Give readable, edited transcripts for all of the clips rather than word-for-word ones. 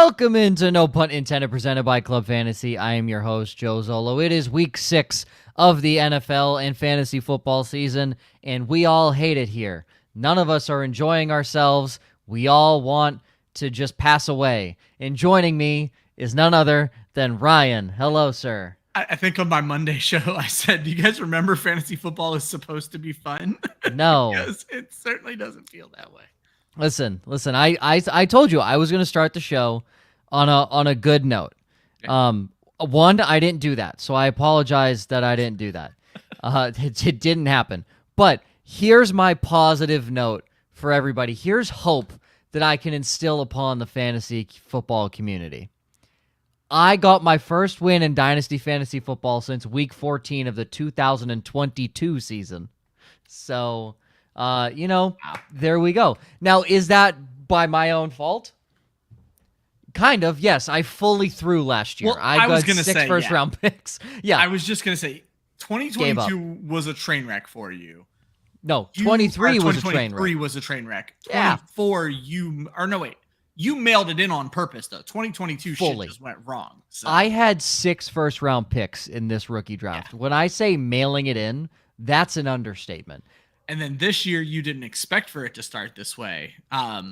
Welcome into No Punt Intended, presented by Club Fantasy. I am your host, Joe Zollo. It is week 6 of the NFL and fantasy football season, and we all hate it here. None of us are enjoying ourselves. We all want to just pass away. And joining me is none other than Ryan. Hello, sir. I think on my Monday show, I said, do you guys remember fantasy football is supposed to be fun? No. Because it certainly doesn't feel that way. Listen. I told you I was going to start the show on a good note. Yeah. One, I didn't do that, so I apologize that I didn't do that. It didn't happen. But here's my positive note for everybody. Here's hope that I can instill upon the fantasy football community. I got my first win in Dynasty Fantasy Football since Week 14 of the 2022 season. So, there we go. Now, is that by my own fault? Kind of, yes. I fully threw last year. Well, I got 6 first-round picks. Yeah. I was just going to say, 2022 was a train wreck for you. No, 23 was a train wreck. 2023 was a train wreck. Yeah. 24, you mailed it in on purpose, though. 2022 Fully. shit just went wrong. So. I had 6 first-round picks in this rookie draft. Yeah. When I say mailing it in, that's an understatement. And then this year, you didn't expect for it to start this way. I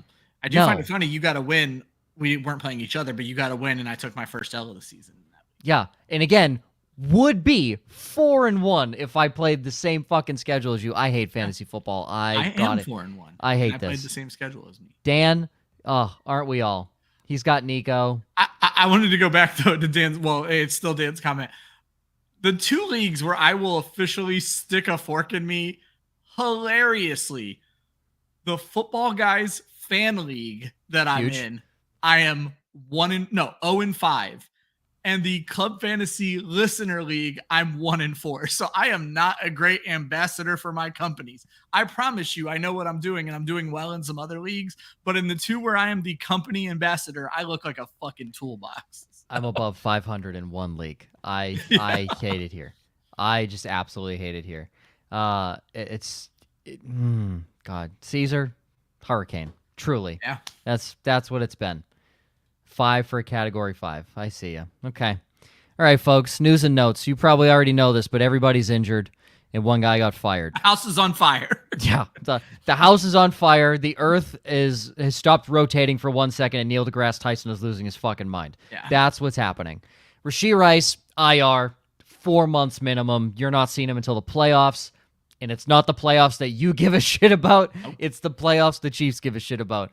do find it funny. You got to win. We weren't playing each other, but you got to win, and I took my first L of the season. Yeah, and again, would be 4-1 if I played the same fucking schedule as you. I hate fantasy football. I got am 4-1. I hate this. I played the same schedule as me. Dan, aren't we all? He's got Nico. I wanted to go back, though, to Dan's. Well, it's still Dan's comment. The 2 leagues where I will officially stick a fork in me, hilariously, the Football Guys Fan League that I'm in, I am 0-5. And the Club Fantasy Listener League, I'm 1-4. So I am not a great ambassador for my companies. I promise you, I know what I'm doing, and I'm doing well in some other leagues. But in the 2 where I am the company ambassador, I look like a fucking toolbox. I'm above 500 in one league. I hate it here. I just absolutely hate it here. God, Caesar, Hurricane. Truly. Yeah. That's what it's been. 5 for Category 5. I see you. Okay. All right, folks. News and notes. You probably already know this, but everybody's injured, and one guy got fired. The house is on fire. Yeah. The house is on fire. The earth has stopped rotating for 1 second, and Neil deGrasse Tyson is losing his fucking mind. Yeah. That's what's happening. Rashee Rice, IR, 4 months minimum. You're not seeing him until the playoffs, and it's not the playoffs that you give a shit about. Nope. It's the playoffs the Chiefs give a shit about.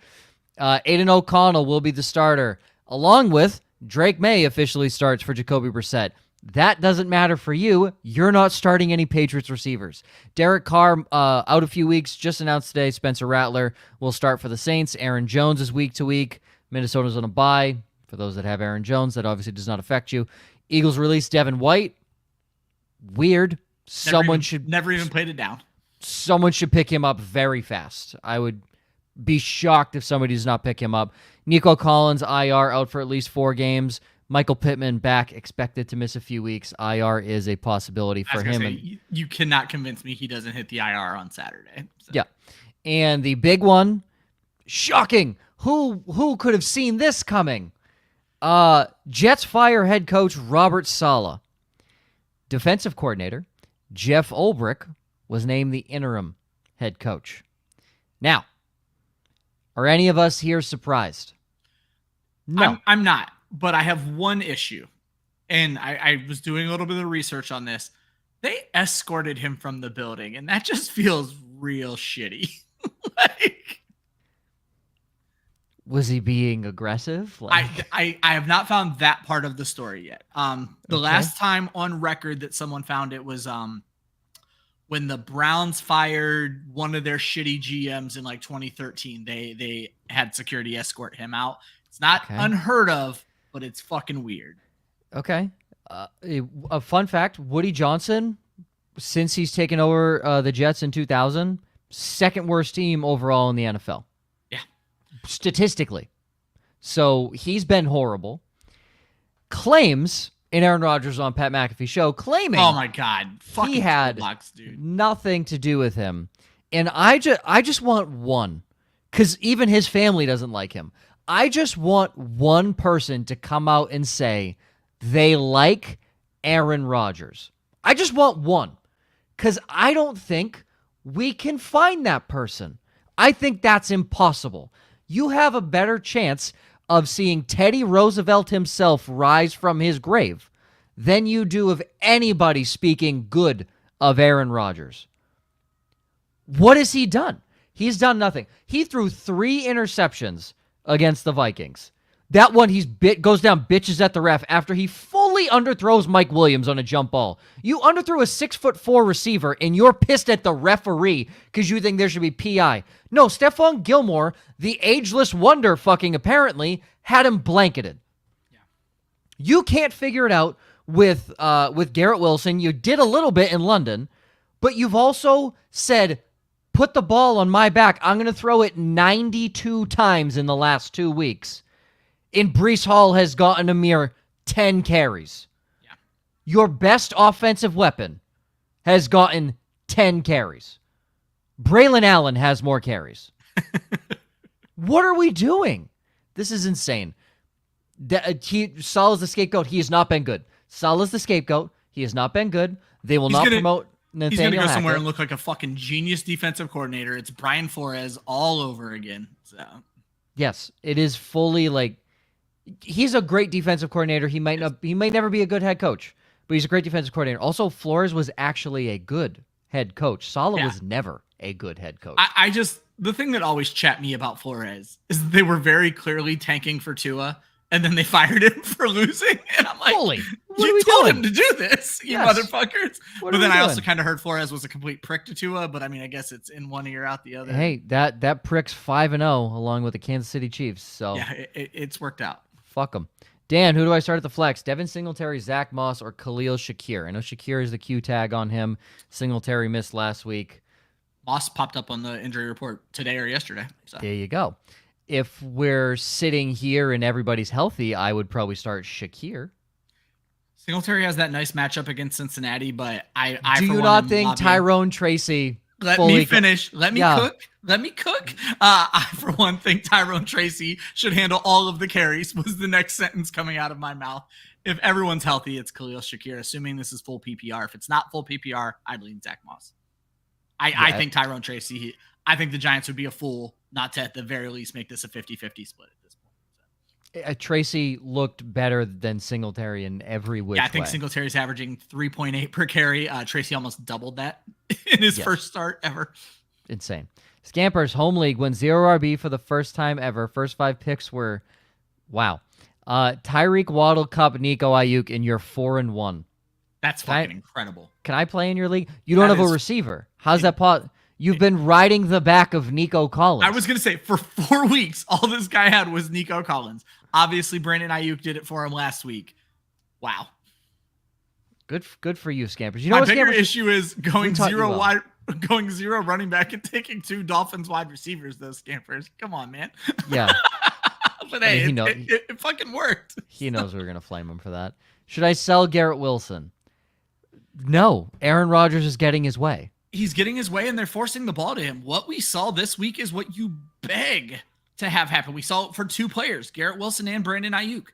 Aiden O'Connell will be the starter, along with Drake May officially starts for Jacoby Brissett. That doesn't matter for you. You're not starting any Patriots receivers. Derek Carr, out a few weeks, just announced today. Spencer Rattler will start for the Saints. Aaron Jones is week to week. Minnesota's on a bye. For those that have Aaron Jones, that obviously does not affect you. Eagles release Devin White. Weird. Never even played it down. Someone should pick him up very fast. I would be shocked if somebody does not pick him up. Nico Collins, IR, out for at least 4 games. Michael Pittman back, expected to miss a few weeks. IR is a possibility for him. You cannot convince me he doesn't hit the IR on Saturday. So. Yeah. And the big one, shocking. Who could have seen this coming? Jets fire head coach Robert Saleh. Defensive coordinator Jeff Ulbrich was named the interim head coach. Now, are any of us here surprised? No. I'm not, but I have one issue. And I was doing a little bit of research on this. They escorted him from the building, and that just feels real shitty. Was he being aggressive? I have not found that part of the story yet. The last time on record that someone found it was when the Browns fired one of their shitty GMs in like 2013. They had security escort him out. It's not unheard of, but it's fucking weird. Okay. A fun fact, Woody Johnson, since he's taken over the Jets in 2000, second worst team overall in the NFL. Yeah. Statistically. So he's been horrible. Claims, in Aaron Rodgers on Pat McAfee show, claiming oh my God, fucking he had nothing to do with him. And I just want one, because even his family doesn't like him. I just want one person to come out and say they like Aaron Rodgers. I just want one, because I don't think we can find that person. I think that's impossible. You have a better chance of seeing Teddy Roosevelt himself rise from his grave than you do of anybody speaking good of Aaron Rodgers. What has he done? He's done nothing. He threw 3 interceptions against the Vikings. That one, goes down, bitches at the ref after he fully underthrows Mike Williams on a jump ball. You underthrew a 6'4" receiver, and you're pissed at the referee because you think there should be PI. No, Stephon Gilmore, the ageless wonder fucking apparently, had him blanketed. Yeah. You can't figure it out with Garrett Wilson. You did a little bit in London, but you've also said, put the ball on my back. I'm going to throw it 92 times in the last 2 weeks. And Breece Hall has gotten a mere 10 carries. Yeah. Your best offensive weapon has gotten 10 carries. Braylon Allen has more carries. What are we doing? This is insane. Saleh's the scapegoat. He has not been good. Saleh's the scapegoat. He has not been good. They will not promote Nathaniel He's going to go somewhere Hackett. And look like a fucking genius defensive coordinator. It's Brian Flores all over again. So yes, it is fully like, he's a great defensive coordinator. He might never be a good head coach, but he's a great defensive coordinator. Also, Flores was actually a good head coach. Saleh was never a good head coach. The thing that always chapped me about Flores is they were very clearly tanking for Tua, and then they fired him for losing. And I'm like, you told him to do this, you motherfuckers. But then I also kind of heard Flores was a complete prick to Tua, but I mean, I guess it's in one ear, out the other. Hey, that prick's 5-0 along with the Kansas City Chiefs. So yeah, it's worked out. Fuck them. Dan, who do I start at the flex? Devin Singletary, Zach Moss, or Khalil Shakir? I know Shakir is the Q tag on him. Singletary missed last week. Moss popped up on the injury report today or yesterday. So. There you go. If we're sitting here and everybody's healthy, I would probably start Shakir. Singletary has that nice matchup against Cincinnati, but I do you not think Tyrone Tracy? Let me finish. Let me cook. Let me cook. I, for one, think Tyrone Tracy should handle all of the carries, was the next sentence coming out of my mouth. If everyone's healthy, it's Khalil Shakir, assuming this is full PPR. If it's not full PPR, I'd lean Zach Moss. I think Tyrone Tracy, I think the Giants would be a fool not to, at the very least, make this a 50-50 split at this point. So. Tracy looked better than Singletary in every which way. I think Singletary's averaging 3.8 per carry. Tracy almost doubled that in his first start ever. Insane. Scampers home league wins 0 RB for the first time ever. First 5 picks were, wow. Tyreek, Waddle, Cup, Nico, Ayuk, and you're 4-1. That's fucking incredible. Can I play in your league? You don't have a receiver. How's that pot? You've been riding the back of Nico Collins. I was going to say, for 4 weeks, all this guy had was Nico Collins. Obviously, Brandon Ayuk did it for him last week. Wow. Good for you, Scampers. You know My what, bigger Scampers? issue is going zero running back and taking 2 Dolphins wide receivers, those Scampers. Come on, man. Yeah. But hey, it fucking worked. He knows we're going to flame him for that. Should I sell Garrett Wilson? No. Aaron Rodgers is getting his way. He's getting his way, and they're forcing the ball to him. What we saw this week is what you beg to have happen. We saw it for 2 players, Garrett Wilson and Brandon Ayuk.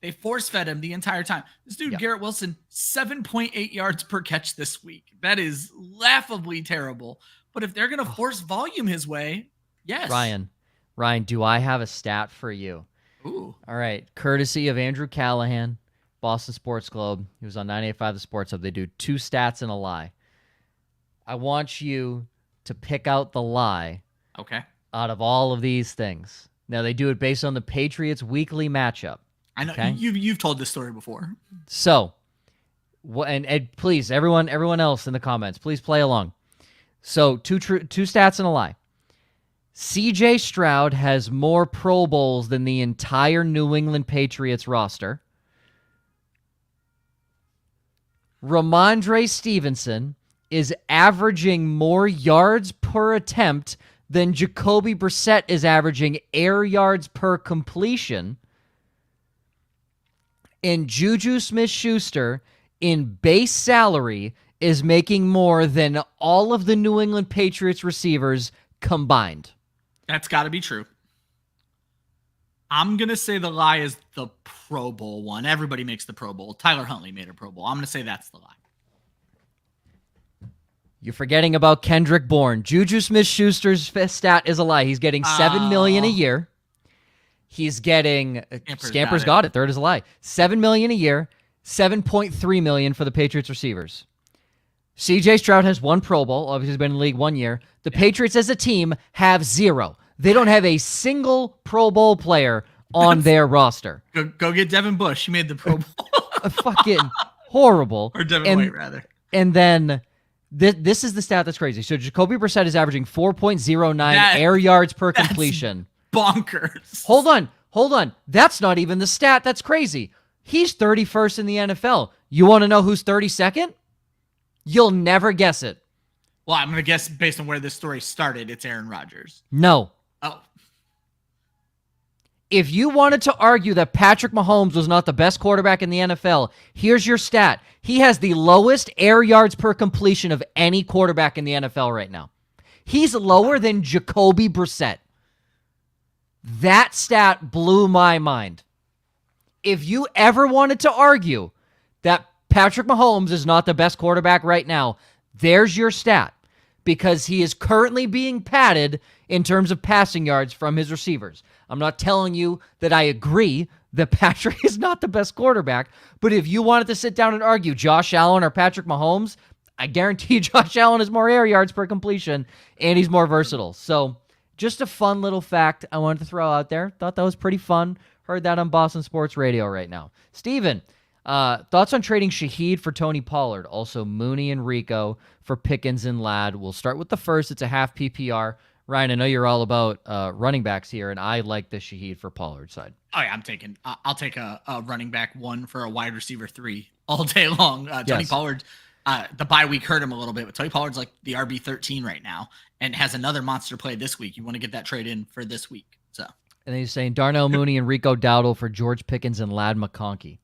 They force-fed him the entire time. This dude, Garrett Wilson, 7.8 yards per catch this week. That is laughably terrible. But if they're going to force volume his way, yes. Ryan, do I have a stat for you? Ooh. All right. Courtesy of Andrew Callahan, Boston Sports Globe. He was on 98.5 The Sports Hub. They do 2 stats and a lie. I want you to pick out the lie. Okay. Out of all of these things. Now, they do it based on the Patriots' weekly matchup. I know. Okay? You've told this story before. So, and please, everyone else in the comments, please play along. So, two stats and a lie. CJ Stroud has more Pro Bowls than the entire New England Patriots roster. Ramondre Stevenson is averaging more yards per attempt than Jacoby Brissett is averaging air yards per completion. And Juju Smith-Schuster, in base salary, is making more than all of the New England Patriots receivers combined. That's got to be true. I'm going to say the lie is the Pro Bowl one. Everybody makes the Pro Bowl. Tyler Huntley made a Pro Bowl. I'm going to say that's the lie. You're forgetting about Kendrick Bourne. Juju Smith-Schuster's stat is a lie. He's getting $7 million a year. He's getting Scamper's got it. Third is a lie. $7 million a year. $7.3 million for the Patriots receivers. CJ Stroud has one Pro Bowl. Obviously, he's been in the league 1 year. The Patriots as a team have 0. They don't have a single Pro Bowl player on their roster. Go get Devin Bush. He made the Pro Bowl. Fucking horrible. Or Devin White, rather. And then this is the stat that's crazy. So Jacoby Brissett is averaging 4.09 air yards per completion. Bonkers. Hold on. That's not even the stat. That's crazy. He's 31st in the NFL. You want to know who's 32nd? You'll never guess it. Well, I'm going to guess based on where this story started, it's Aaron Rodgers. No. Oh. If you wanted to argue that Patrick Mahomes was not the best quarterback in the NFL, here's your stat. He has the lowest air yards per completion of any quarterback in the NFL right now. He's lower than Jacoby Brissett. That stat blew my mind. If you ever wanted to argue that Patrick Mahomes is not the best quarterback right now, there's your stat. Because he is currently being padded in terms of passing yards from his receivers. I'm not telling you that I agree that Patrick is not the best quarterback, but if you wanted to sit down and argue Josh Allen or Patrick Mahomes, I guarantee Josh Allen has more air yards per completion, and he's more versatile. So just a fun little fact I wanted to throw out there. Thought that was pretty fun. Heard that on Boston Sports Radio right now. Steven, thoughts on trading Shaheed for Tony Pollard? Also, Mooney and Rico for Pickens and Ladd. We'll start with the first. It's a half PPR. Ryan, I know you're all about running backs here, and I like the Shaheed for Pollard side. Oh, yeah, I'll take a running back 1 for a wide receiver 3 all day long. Tony Pollard, the bye week hurt him a little bit, but Tony Pollard's like the RB13 right now and has another monster play this week. You want to get that trade in for this week. So. And then he's saying Darnell Mooney and Rico Dowdle for George Pickens and Ladd McConkey.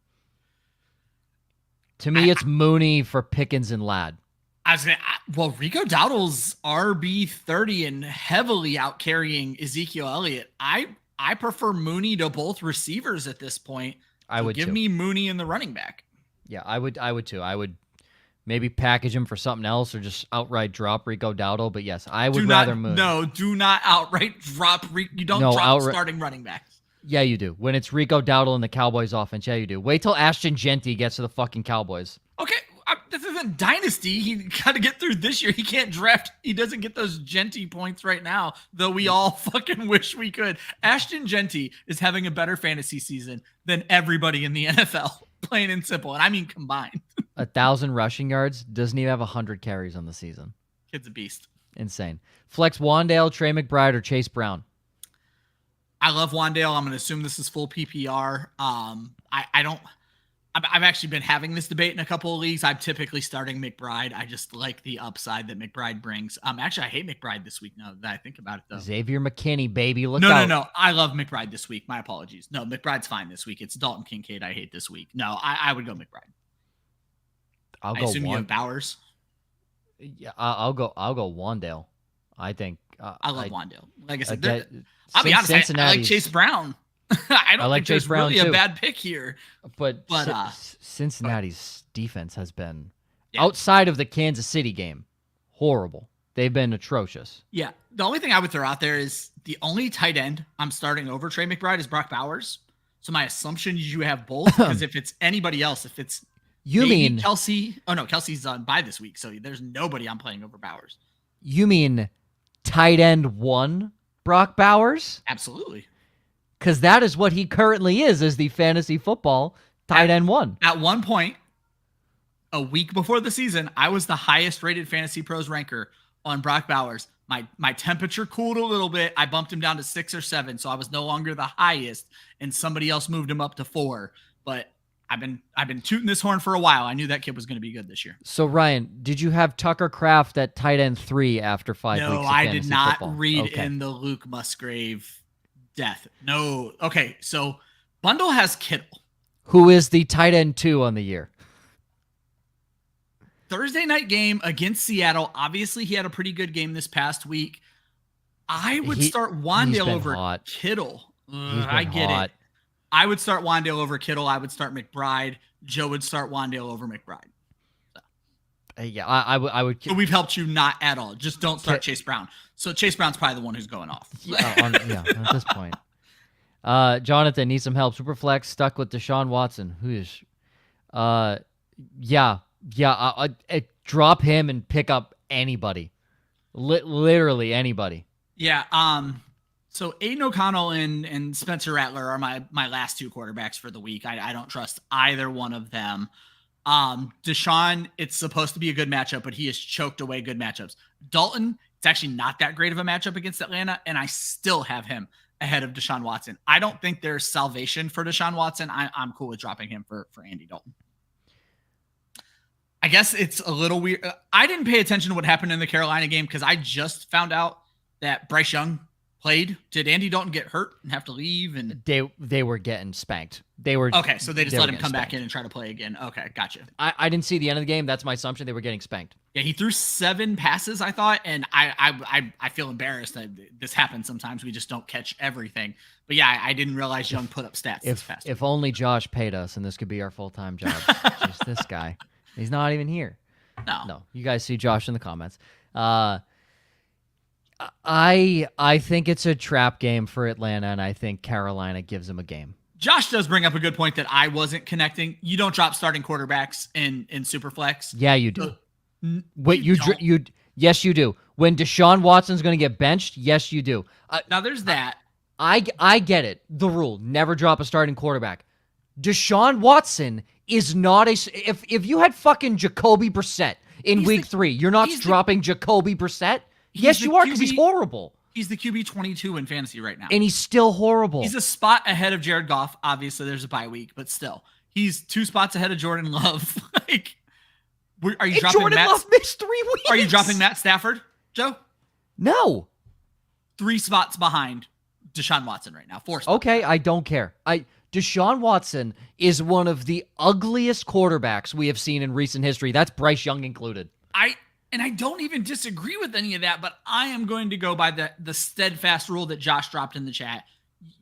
To me, it's Mooney for Pickens and Ladd. Rico Dowdle's RB30 and heavily out carrying Ezekiel Elliott. I prefer Mooney to both receivers at this point. I would give me Mooney in the running back. Yeah, I would too. I would maybe package him for something else or just outright drop Rico Dowdle. But yes, I would rather Mooney. No, do not outright drop. You don't drop starting running backs. Yeah, you do. When it's Rico Dowdle in the Cowboys offense, yeah, you do. Wait till Ashton Genty gets to the fucking Cowboys. Okay, this isn't Dynasty. He got to get through this year. He can't draft. He doesn't get those Genty points right now, though we all fucking wish we could. Ashton Genty is having a better fantasy season than everybody in the NFL, plain and simple. And I mean combined. 1,000 rushing yards. Doesn't even have 100 carries on the season. Kid's a beast. Insane. Flex Wandale, Trey McBride, or Chase Brown. I love Wandale. I'm going to assume this is full PPR. I've actually been having this debate in a couple of leagues. I'm typically starting McBride. I just like the upside that McBride brings. Actually, I hate McBride this week now that I think about it, though. Xavier McKinney, baby. Look out. No. I love McBride this week. My apologies. No, McBride's fine this week. It's Dalton Kincaid I hate this week. No, I would go McBride. I assume you have Bowers. Yeah, I'll go Wandale. I think. I love Wandale. Like I said, I'll be honest. I like Chase Brown. I like think Chase Brown really too. A bad pick here. But Cincinnati's defense has been, outside of the Kansas City game, horrible. They've been atrocious. Yeah. The only thing I would throw out there is the only tight end I'm starting over Trey McBride is Brock Bowers. So my assumption is you have both, because if it's anybody else, if it's Kelsey. Oh, no, Kelsey's on bye this week, so there's nobody I'm playing over Bowers. You mean tight end 1 Brock Bowers? Absolutely. Because that is what he currently is the fantasy football tight end 1. At one point, a week before the season, I was the highest rated Fantasy Pros ranker on Brock Bowers. My temperature cooled a little bit. I bumped him down to 6 or 7, so I was no longer the highest, and somebody else moved him up to 4. But I've been tooting this horn for a while. I knew that kid was going to be good this year. So Ryan, did you have Tucker Kraft at tight end 3 after 5 weeks? No, of I did not football? read in the Luke Musgrave death. No. Okay, so Bundle has Kittle, who is the tight end 2 on the year. Thursday night game against Seattle. Obviously, he had a pretty good game this past week. I would start Wandale over Kittle. I get it. I would start Wandale over Kittle. I would start McBride. Joe would start Wandale over McBride. Yeah, I would. So we've helped you not at all. Just don't start Chase Brown. So Chase Brown's probably the one who's going off. At this point. Jonathan needs some help. Superflex stuck with Deshaun Watson. Who is? Drop him and pick up anybody. Literally anybody. Yeah. So Aiden O'Connell and Spencer Rattler are my last two quarterbacks for the week. I don't trust either one of them. Deshaun, it's supposed to be a good matchup, but he has choked away good matchups. Dalton, it's actually not that great of a matchup against Atlanta, and I still have him ahead of Deshaun Watson. I don't think there's salvation for Deshaun Watson. I'm cool with dropping him for Andy Dalton. I guess it's a little weird. I didn't pay attention to what happened in the Carolina game because I just found out that Bryce Young played. Did Andy Dalton get hurt and have to leave? And they were getting spanked. They were okay, so they just let him come back in and try to play again. Okay, gotcha. I didn't see the end of the game. That's my assumption. They were getting spanked. Yeah, he threw 7 passes, I thought, and I feel embarrassed that this happens sometimes. We just don't catch everything. But yeah, I didn't realize Young put up stats this fast. If only Josh paid us, and this could be our full-time job. Just this guy. He's not even here. No. You guys see Josh in the comments. I think it's a trap game for Atlanta, and I think Carolina gives them a game. Josh does bring up a good point that I wasn't connecting. You don't drop starting quarterbacks in Superflex. Yeah, you do. Wait, you yes, you do. When Deshaun Watson's going to get benched, yes, you do. Now there's that. I get it. The rule: never drop a starting quarterback. Deshaun Watson is not a. If you had fucking Jacoby Brissett in week 3, you're not dropping Jacoby Brissett. Yes, you are, because he's horrible. He's the QB 22 in fantasy right now. And he's still horrible. He's a spot ahead of Jared Goff. Obviously, there's a bye week, but still. He's 2 spots ahead of Jordan Love. Are you dropping Jordan Love missed 3 weeks. Are you dropping Matt Stafford, Joe? No. 3 spots behind Deshaun Watson right now. 4 spots. Okay, I don't care. Deshaun Watson is one of the ugliest quarterbacks we have seen in recent history. That's Bryce Young included. And I don't even disagree with any of that, but I am going to go by the steadfast rule that Josh dropped in the chat.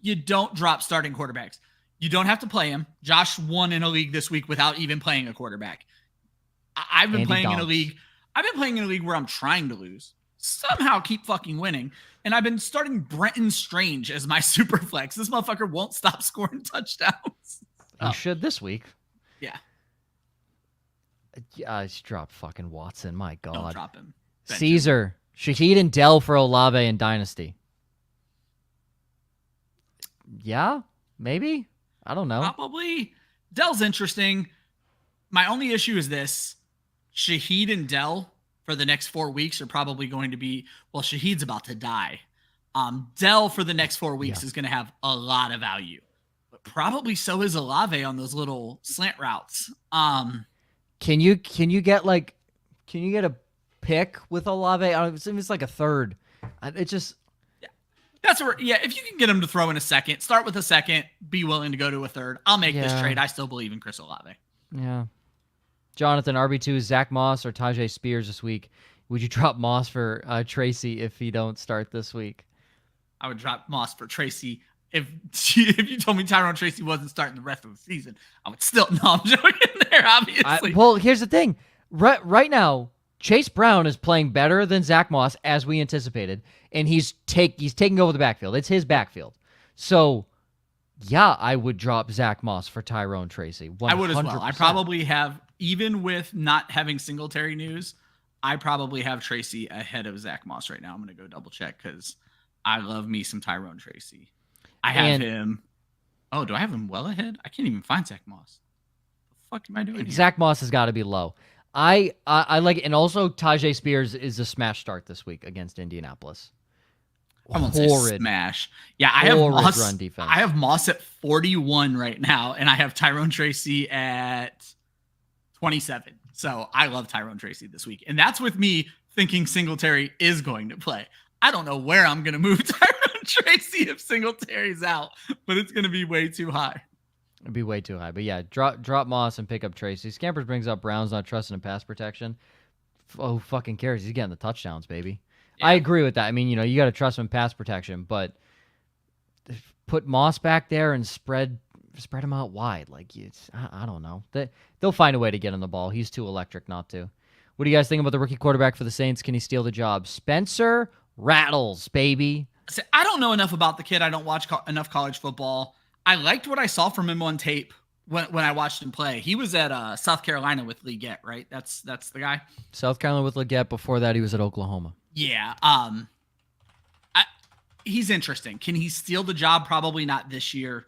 You don't drop starting quarterbacks. You don't have to play him. Josh won in a league this week without even playing a quarterback. I've been playing in a league. I've been playing in a league where I'm trying to lose. Somehow keep fucking winning. And I've been starting Brenton Strange as my super flex. This motherfucker won't stop scoring touchdowns. He should this week. Yeah. I just dropped fucking Watson. My God. Don't drop him. Caesar, Shaheed, and Dell for Olave and Dynasty. Yeah, maybe. I don't know. Probably. Dell's interesting. My only issue is this. Shaheed and Dell for the next 4 weeks are probably going to be, well, Shaheed's about to die. Dell for the next 4 weeks is going to have a lot of value. But probably so is Olave on those little slant routes. Can you get a pick with Olave? It's like a third. It just that's where if you can get him to throw in a second, start with a second, be willing to go to a third. I'll make this trade. I still believe in Chris Olave. Yeah. Jonathan, RB2, Zach Moss or Tajay Spears this week. Would you drop Moss for Tracy if he don't start this week? I would drop Moss for Tracy. If you told me Tyrone Tracy wasn't starting the rest of the season, I would still. No, I'm joking there, obviously. Well, here's the thing. Right now, Chase Brown is playing better than Zach Moss, as we anticipated, and he's taking over the backfield. It's his backfield. So, yeah, I would drop Zach Moss for Tyrone Tracy. 100%. I would as well. I probably have, even with not having Singletary news, I probably have Tracy ahead of Zach Moss right now. I'm going to go double check because I love me some Tyrone Tracy. I have him. Oh, do I have him well ahead? I can't even find Zach Moss. What the fuck am I doing here? Zach Moss has got to be low. I like it. And also Tajay Spears is a smash start this week against Indianapolis. I won't say smash. Yeah, I have Moss. Run defense. I have Moss at 41 right now, and I have Tyrone Tracy at 27. So I love Tyrone Tracy this week. And that's with me thinking Singletary is going to play. I don't know where I'm going to move Tyrone Tracy if Singletary's out, but it's going to be way too high. It'd be way too high. But yeah, drop Moss and pick up Tracy. Scampers brings up Brown's not trusting in pass protection. Oh, fucking cares? He's getting the touchdowns, baby. Yeah. I agree with that. I mean, you got to trust him in pass protection, but put Moss back there and spread him out wide. Like, I don't know. They'll find a way to get him the ball. He's too electric not to. What do you guys think about the rookie quarterback for the Saints? Can he steal the job? Spencer Rattles, baby. I don't know enough about the kid. I don't watch enough college football. I liked what I saw from him on tape when I watched him play. He was at South Carolina with Leggett, right? That's the guy. South Carolina with Leggett. Before that, he was at Oklahoma. Yeah. He's interesting. Can he steal the job? Probably not this year.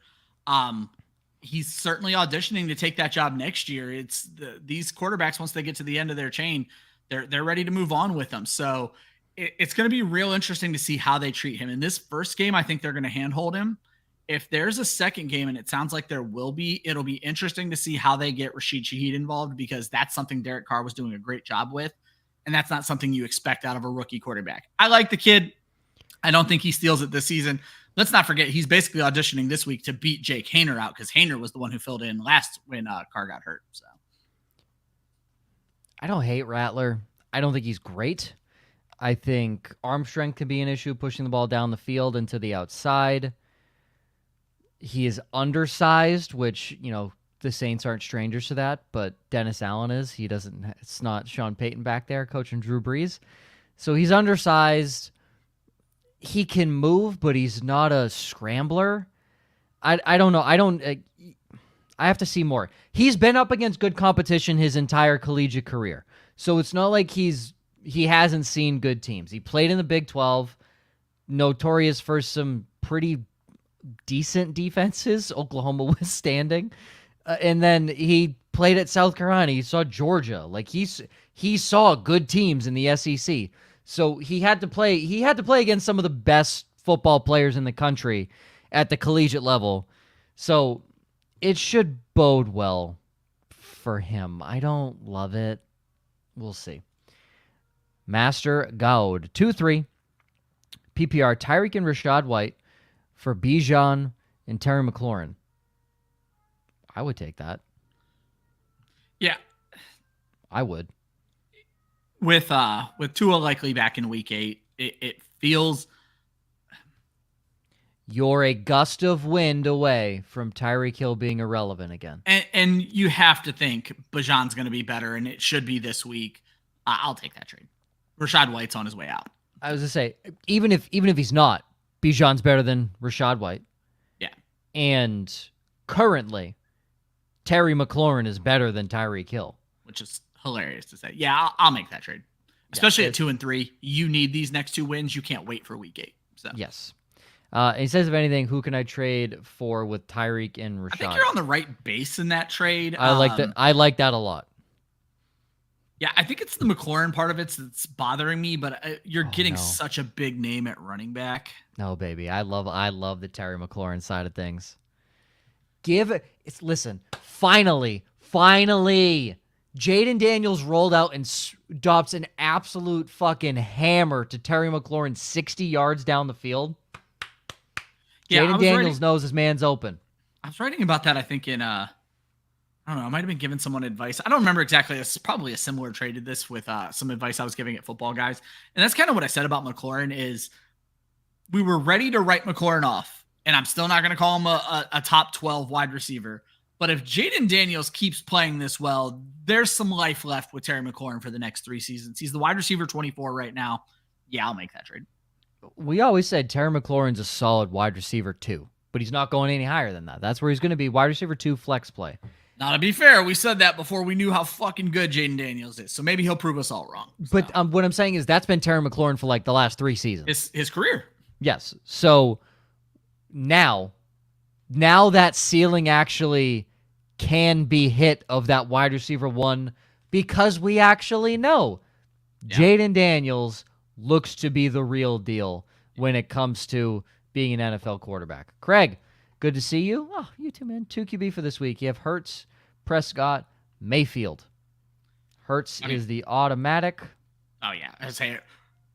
He's certainly auditioning to take that job next year. It's these quarterbacks, once they get to the end of their chain, they're ready to move on with them. So it's going to be real interesting to see how they treat him. In this first game, I think they're going to handhold him. If there's a second game, and it sounds like there will be, it'll be interesting to see how they get Rashid Shaheed involved, because that's something Derek Carr was doing a great job with. And that's not something you expect out of a rookie quarterback. I like the kid. I don't think he steals it this season. Let's not forget, he's basically auditioning this week to beat Jake Haener out, because Haener was the one who filled in last when Carr got hurt. So I don't hate Rattler. I don't think he's great. I think arm strength can be an issue, pushing the ball down the field and to the outside. He is undersized, which, the Saints aren't strangers to that, but Dennis Allen is. It's not Sean Payton back there coaching Drew Brees. So he's undersized. He can move, but he's not a scrambler. I don't know. I have to see more. He's been up against good competition his entire collegiate career. So it's not like he hasn't seen good teams. He played in the Big 12, notorious for some pretty decent defenses, Oklahoma withstanding. And then he played at South Carolina. He saw Georgia. Like he saw good teams in the SEC. So he had to play against some of the best football players in the country at the collegiate level. So it should bode well for him. I don't love it. We'll see. Master Gaud, 2-3. PPR, Tyreek and Rachaad White for Bijan and Terry McLaurin. I would take that. Yeah. I would. With Tua likely back in week 8, it feels... You're a gust of wind away from Tyreek Hill being irrelevant again. And you have to think Bijan's going to be better, and it should be this week. I'll take that trade. Rachaad White's on his way out. I was going to say, even if he's not, Bijan's better than Rachaad White. Yeah. And currently, Terry McLaurin is better than Tyreek Hill. Which is hilarious to say. Yeah, I'll make that trade. Especially at 2-3. You need these next 2 wins. You can't wait for week 8. So. Yes. He says, if anything, who can I trade for with Tyreek and Rachaad? I think you're on the right base in that trade. I like that. I like that a lot. Yeah, I think it's the McLaurin part of it that's bothering me, but you're getting such a big name at running back. No, baby. I love the Terry McLaurin side of things. Listen, finally, Jaden Daniels rolled out and drops an absolute fucking hammer to Terry McLaurin 60 yards down the field. Yeah, Jaden Daniels knows his man's open. I was writing about that, I think, in I don't know, I might have been giving someone advice. I don't remember exactly. It's probably a similar trade to this with some advice I was giving at Football Guys. And that's kind of what I said about McLaurin is we were ready to write McLaurin off. And I'm still not going to call him a top 12 wide receiver. But if Jaden Daniels keeps playing this well, there's some life left with Terry McLaurin for the next 3 seasons. He's the wide receiver 24 right now. Yeah, I'll make that trade. We always said Terry McLaurin's a solid wide receiver 2, but he's not going any higher than that. That's where he's going to be, wide receiver 2 flex play. Now, to be fair, we said that before we knew how fucking good Jaden Daniels is, so maybe he'll prove us all wrong. So. But what I'm saying is that's been Terry McLaurin for like the last 3 seasons. His career. Yes. So now that ceiling actually can be hit of that wide receiver 1 because we actually know Jaden Daniels looks to be the real deal when it comes to being an NFL quarterback. Craig, good to see you. Oh, you too, man. 2 QB for this week. You have Hurts, Prescott, Mayfield. Hurts is the automatic. Oh, yeah. I say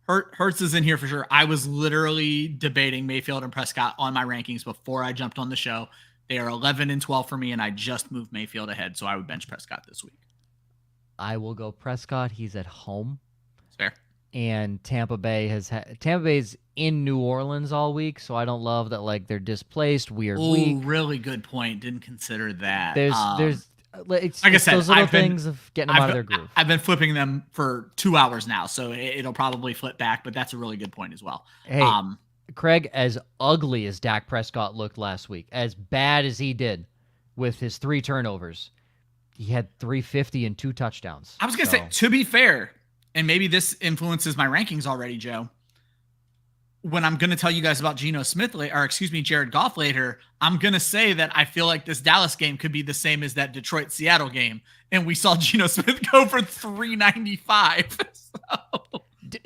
Hurts is in here for sure. I was literally debating Mayfield and Prescott on my rankings before I jumped on the show. They are 11 and 12 for me, and I just moved Mayfield ahead, so I would bench Prescott this week. I will go Prescott. He's at home. Fair. and Tampa Bay's in New Orleans all week, so I don't love that. Like they're displaced. Weird week. Really good point. Didn't consider that. There's like I said, those little things of getting them out of their groove. I've been flipping them for 2 hours now, so it'll probably flip back. But that's a really good point as well. Hey, Craig, as ugly as Dak Prescott looked last week, as bad as he did with his 3 turnovers, he had 350 and 2 touchdowns. I was gonna say, to be fair, and maybe this influences my rankings already, Joe. When I'm going to tell you guys about Jared Goff later, I'm going to say that I feel like this Dallas game could be the same as that Detroit-Seattle game. And we saw Geno Smith go for 395. So.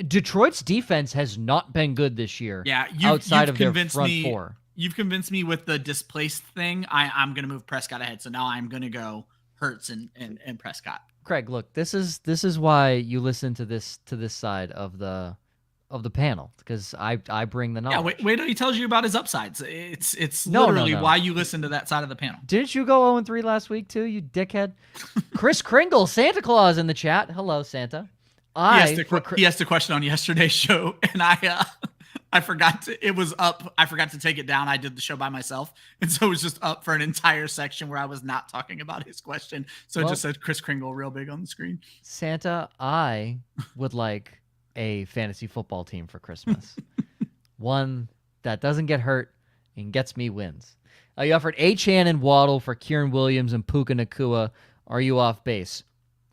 Detroit's defense has not been good this year. Yeah, outside of their front 4. You've convinced me with the displaced thing. I'm going to move Prescott ahead. So now I'm going to go Hurts and Prescott. Craig, look, this is why you listen to this side of the panel, because I bring the knowledge. Yeah, wait till he tells you about his upsides. It's literally why you listen to that side of the panel. Didn't you go 0-3 last week too, you dickhead? Chris Kringle, Santa Claus in the chat. Hello, Santa. He asked a question on yesterday's show, and I forgot to. It was up. I forgot to take it down. I did the show by myself, and so it was just up for an entire section where I was not talking about his question. So it just said Chris Kringle real big on the screen. Santa, I would like a fantasy football team for Christmas. One that doesn't get hurt and gets me wins. You offered Achane and Waddle for Kieran Williams and Puka Nacua. Are you off base?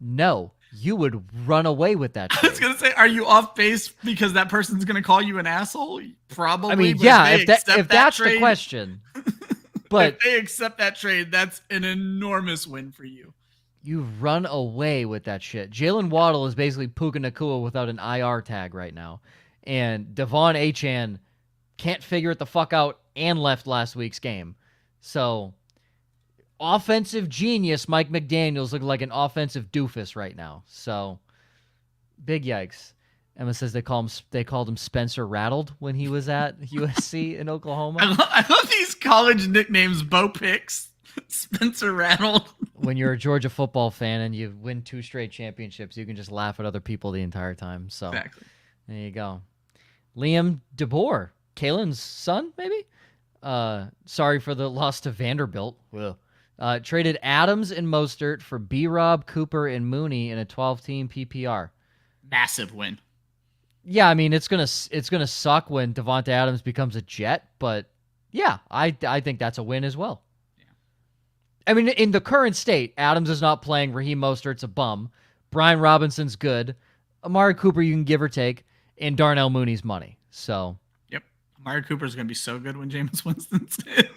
No. You would run away with that trade. I was going to say, are you off base because that person's going to call you an asshole? Probably. I mean, yeah, if that's the question. But if they accept that trade, that's an enormous win for you. You run away with that shit. Jalen Waddle is basically Puka Nacua without an IR tag right now. And Devon Achane can't figure it the fuck out and left last week's game. So, offensive genius Mike McDaniels looking like an offensive doofus right now. So, big yikes. Emma says they called him Spencer Rattled when he was at USC in Oklahoma. I love these college nicknames, Bo Picks. Spencer Rattled. When you're a Georgia football fan and you win 2 straight championships, you can just laugh at other people the entire time. So exactly. There you go. Liam DeBoer, Kalen's son, maybe? Sorry for the loss to Vanderbilt. Traded Adams and Mostert for B-Rob, Cooper, and Mooney in a 12-team PPR. Massive win. Yeah, I mean, it's gonna suck when Devonta Adams becomes a Jet, but yeah, I think that's a win as well. I mean, in the current state, Adams is not playing. Raheem Mostert's a bum. Brian Robinson's good. Amari Cooper you can give or take. And Darnell Mooney's money. So. Yep. Amari Cooper's going to be so good when Jameis Winston's in.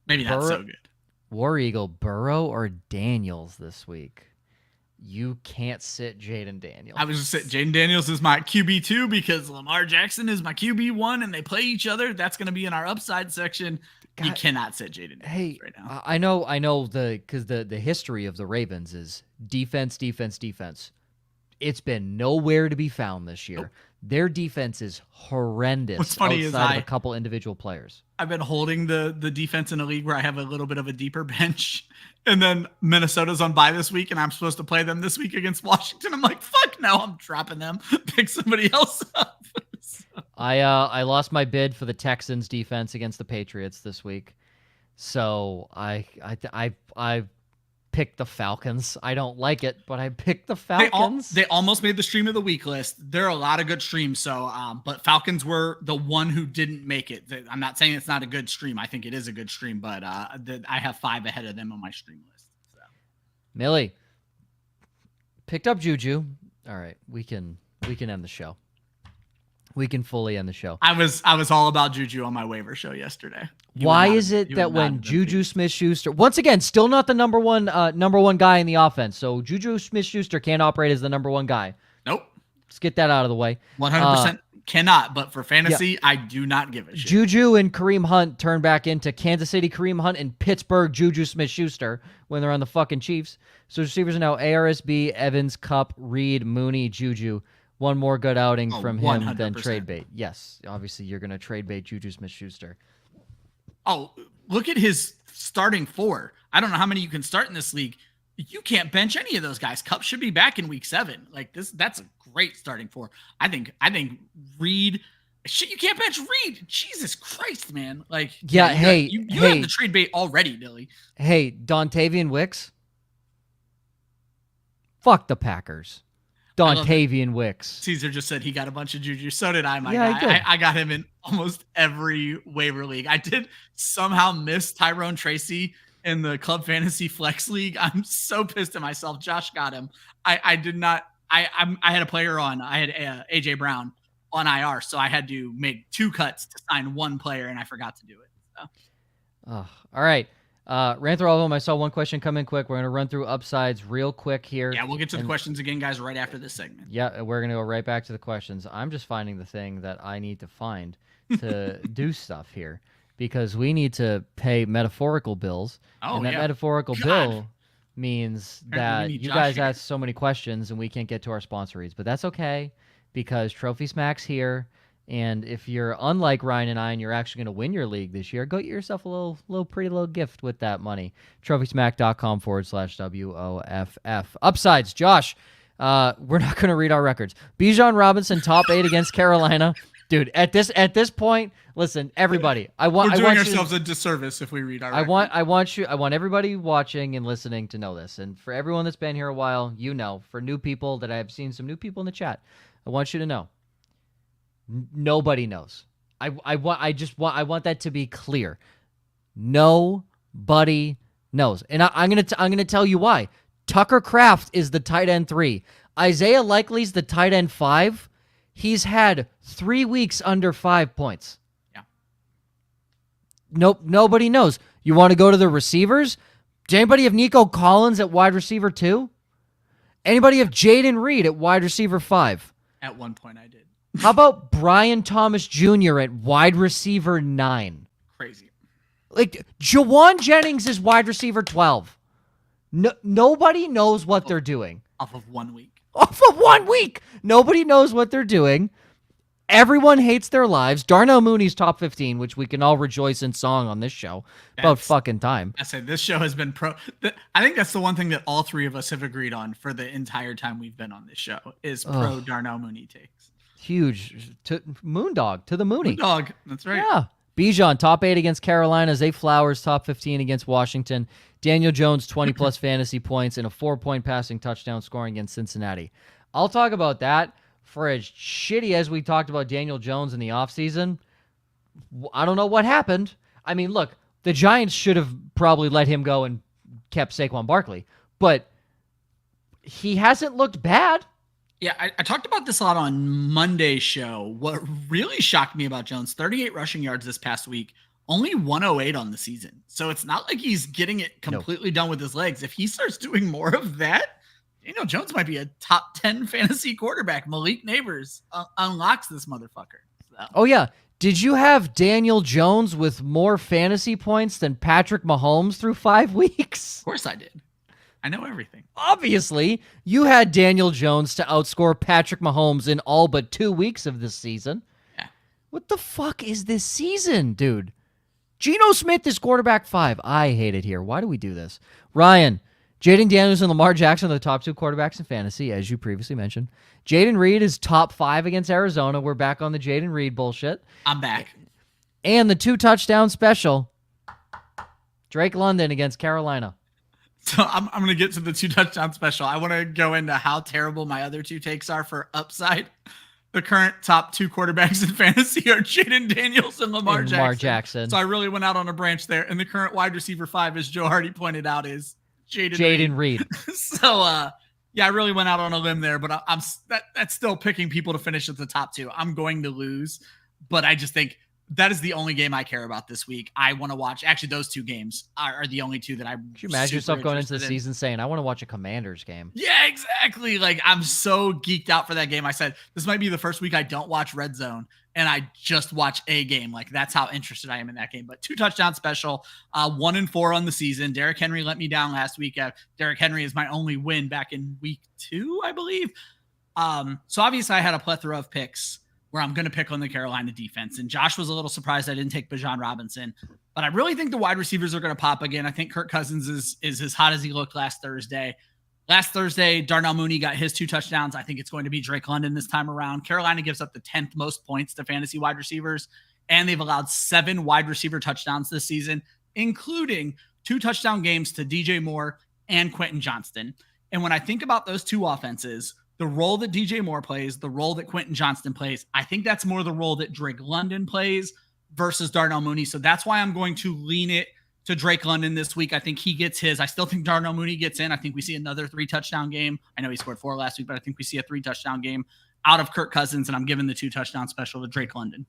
Maybe not so good. War Eagle, Burrow or Daniels this week? You can't sit Jaden Daniels. I was just saying, Jaden Daniels is my QB2 because Lamar Jackson is my QB1 and they play each other. That's going to be in our upside section. God, you cannot sit Jaden Daniels right now. I know because the history of the Ravens is defense. It's been nowhere to be found this year. Nope. Their defense is horrendous. What's funny outside of a couple individual players. I've been holding the defense in a league where I have a little bit of a deeper bench, and then Minnesota's on bye this week, and I'm supposed to play them this week against Washington. I'm like, fuck no, I'm dropping them. Pick somebody else up. So. I lost my bid for the Texans defense against the Patriots this week, so I picked the Falcons. I don't like it, but I picked the Falcons. They almost made the stream of the week list. There are a lot of good streams, so but Falcons were the one who didn't make it. I'm not saying it's not a good stream. I think it is a good stream, but I have 5 ahead of them on my stream list. So. Millie picked up Juju. All right, we can end the show. We can fully end the show. I was all about Juju on my waiver show yesterday. Why is it that when Juju Smith-Schuster, once again, still not the number one guy in the offense, so Juju Smith-Schuster can't operate as the number 1 guy. Nope. Let's get that out of the way. 100% cannot, but for fantasy, yeah. I do not give a shit. Juju and Kareem Hunt turn back into Kansas City Kareem Hunt and Pittsburgh Juju Smith-Schuster when they're on the fucking Chiefs. So receivers are now ARSB, Evans, Kupp, Reed, Mooney, Juju. One more good outing from him 100%. Than trade bait. Yes, obviously you're going to trade bait Juju Smith-Schuster. Oh, look at his starting 4. I don't know how many you can start in this league. You can't bench any of those guys. Kupp should be back in week 7. Like that's a great starting four. I think Reed. Shit, you can't bench Reed. Jesus Christ, man! Like, yeah, you have the trade bait already, Billy. Hey, Dontavian Wicks. Fuck the Packers. Dontavian Wicks. Caesar just said he got a bunch of juju. So did I, my guy. I got him in almost every waiver league. I did somehow miss Tyrone Tracy in the Club Fantasy Flex League. I'm so pissed at myself. Josh got him. I did not. I had a player on. I had AJ Brown on IR, so I had to make 2 cuts to sign 1 player, and I forgot to do it. So. Oh, all right. Ran through all of them. I saw one question come in quick. We're going to run through upsides real quick here. Yeah, we'll get to the questions again, guys, right after this segment. Yeah, we're going to go right back to the questions. I'm just finding the thing that I need to find to do stuff here because we need to pay metaphorical bills. And that metaphorical bill means that you guys ask so many questions and we can't get to our sponsor reads. But that's okay because Trophy Smack's here. And if you're unlike Ryan and I and you're actually going to win your league this year, go get yourself a pretty little gift with that money. TrophySmack.com/WOFF. Upsides, Josh. We're not going to read our records. Bijan Robinson, top 8 against Carolina. Dude, at this point, listen, everybody. We're doing ourselves a disservice if we read our records. I want everybody watching and listening to know this. And for everyone that's been here a while, for new people that I've seen some new people in the chat, I want you to know. Nobody knows. I want that to be clear. Nobody knows. And I'm gonna tell you why. Tucker Kraft is the tight end 3. Isaiah Likely's the tight end 5. He's had 3 weeks under 5 points. Yeah. Nope. Nobody knows. You want to go to the receivers? Does anybody have Nico Collins at wide receiver 2? Anybody have Jaden Reed at wide receiver 5? At one point I did. How about Brian Thomas Jr. at wide receiver 9? Crazy. Like, Jawan Jennings is wide receiver 12. Nobody knows what they're doing. Off of 1 week. Off of 1 week! Nobody knows what they're doing. Everyone hates their lives. Darnell Mooney's top 15, which we can all rejoice in song on this show. About fucking time. I said this show has been I think that's the one thing that all 3 of us have agreed on for the entire time we've been on this show is pro Darnell Mooney takes. Huge. Moondog to the Mooney. Moondog. That's right. Yeah. Bijan, top 8 against Carolina. Zay Flowers, top 15 against Washington. Daniel Jones, 20-plus fantasy points and a 4-point passing touchdown scoring against Cincinnati. I'll talk about that. For as shitty as we talked about Daniel Jones in the offseason, I don't know what happened. I mean, look, the Giants should have probably let him go and kept Saquon Barkley. But he hasn't looked bad. Yeah, I talked about this a lot on Monday's show. What really shocked me about Jones, 38 rushing yards this past week, only 108 on the season. So it's not like he's getting it completely done with his legs. If he starts doing more of that, Daniel Jones might be a top 10 fantasy quarterback. Malik Neighbors unlocks this motherfucker. So. Oh, yeah. Did you have Daniel Jones with more fantasy points than Patrick Mahomes through 5 weeks? Of course I did. I know everything. Obviously, you had Daniel Jones to outscore Patrick Mahomes in all but 2 weeks of this season. Yeah. What the fuck is this season, dude? Geno Smith is quarterback 5. I hate it here. Why do we do this? Ryan, Jaden Daniels and Lamar Jackson are the top 2 quarterbacks in fantasy, as you previously mentioned. Jaden Reed is top 5 against Arizona. We're back on the Jaden Reed bullshit. I'm back. And the 2-touchdown special. Drake London against Carolina. So I'm going to get to the 2-touchdown special. I want to go into how terrible my other 2 takes are for upside. The current top 2 quarterbacks in fantasy are Jaden Daniels and Lamar Jackson. So I really went out on a branch there. And the current wide receiver 5, as Joe Hardy pointed out, is Jaden Reed. So, yeah, I really went out on a limb there. But that's still picking people to finish at the top 2. I'm going to lose. But I just think that is the only game I care about this week. I want to watch. Actually, those 2 games are the only 2 that I'm. Could you imagine yourself going into the season saying, I want to watch a Commanders game? Yeah, exactly. Like, I'm so geeked out for that game. I said, this might be the first week I don't watch Red Zone and I just watch a game. Like, that's how interested I am in that game. But 2-touchdown special, 1-4 on the season. Derrick Henry let me down last week. Derrick Henry is my only win back in week 2, I believe. So obviously I had a plethora of picks where I'm going to pick on the Carolina defense. And Josh was a little surprised I didn't take Bijan Robinson. But I really think the wide receivers are going to pop again. I think Kirk Cousins is as hot as he looked last Thursday. Last Thursday, Darnell Mooney got his 2 touchdowns. I think it's going to be Drake London this time around. Carolina gives up the 10th most points to fantasy wide receivers, and they've allowed 7 wide receiver touchdowns this season, including 2 touchdown games to DJ Moore and Quentin Johnston. And when I think about those 2 offenses, the role that DJ Moore plays, the role that Quentin Johnston plays, I think that's more the role that Drake London plays versus Darnell Mooney. So that's why I'm going to lean it to Drake London this week. I think he gets his. I still think Darnell Mooney gets in. I think we see another 3 touchdown game. I know he scored 4 last week, but I think we see a 3 touchdown game out of Kirk Cousins, and I'm giving the 2 touchdown special to Drake London.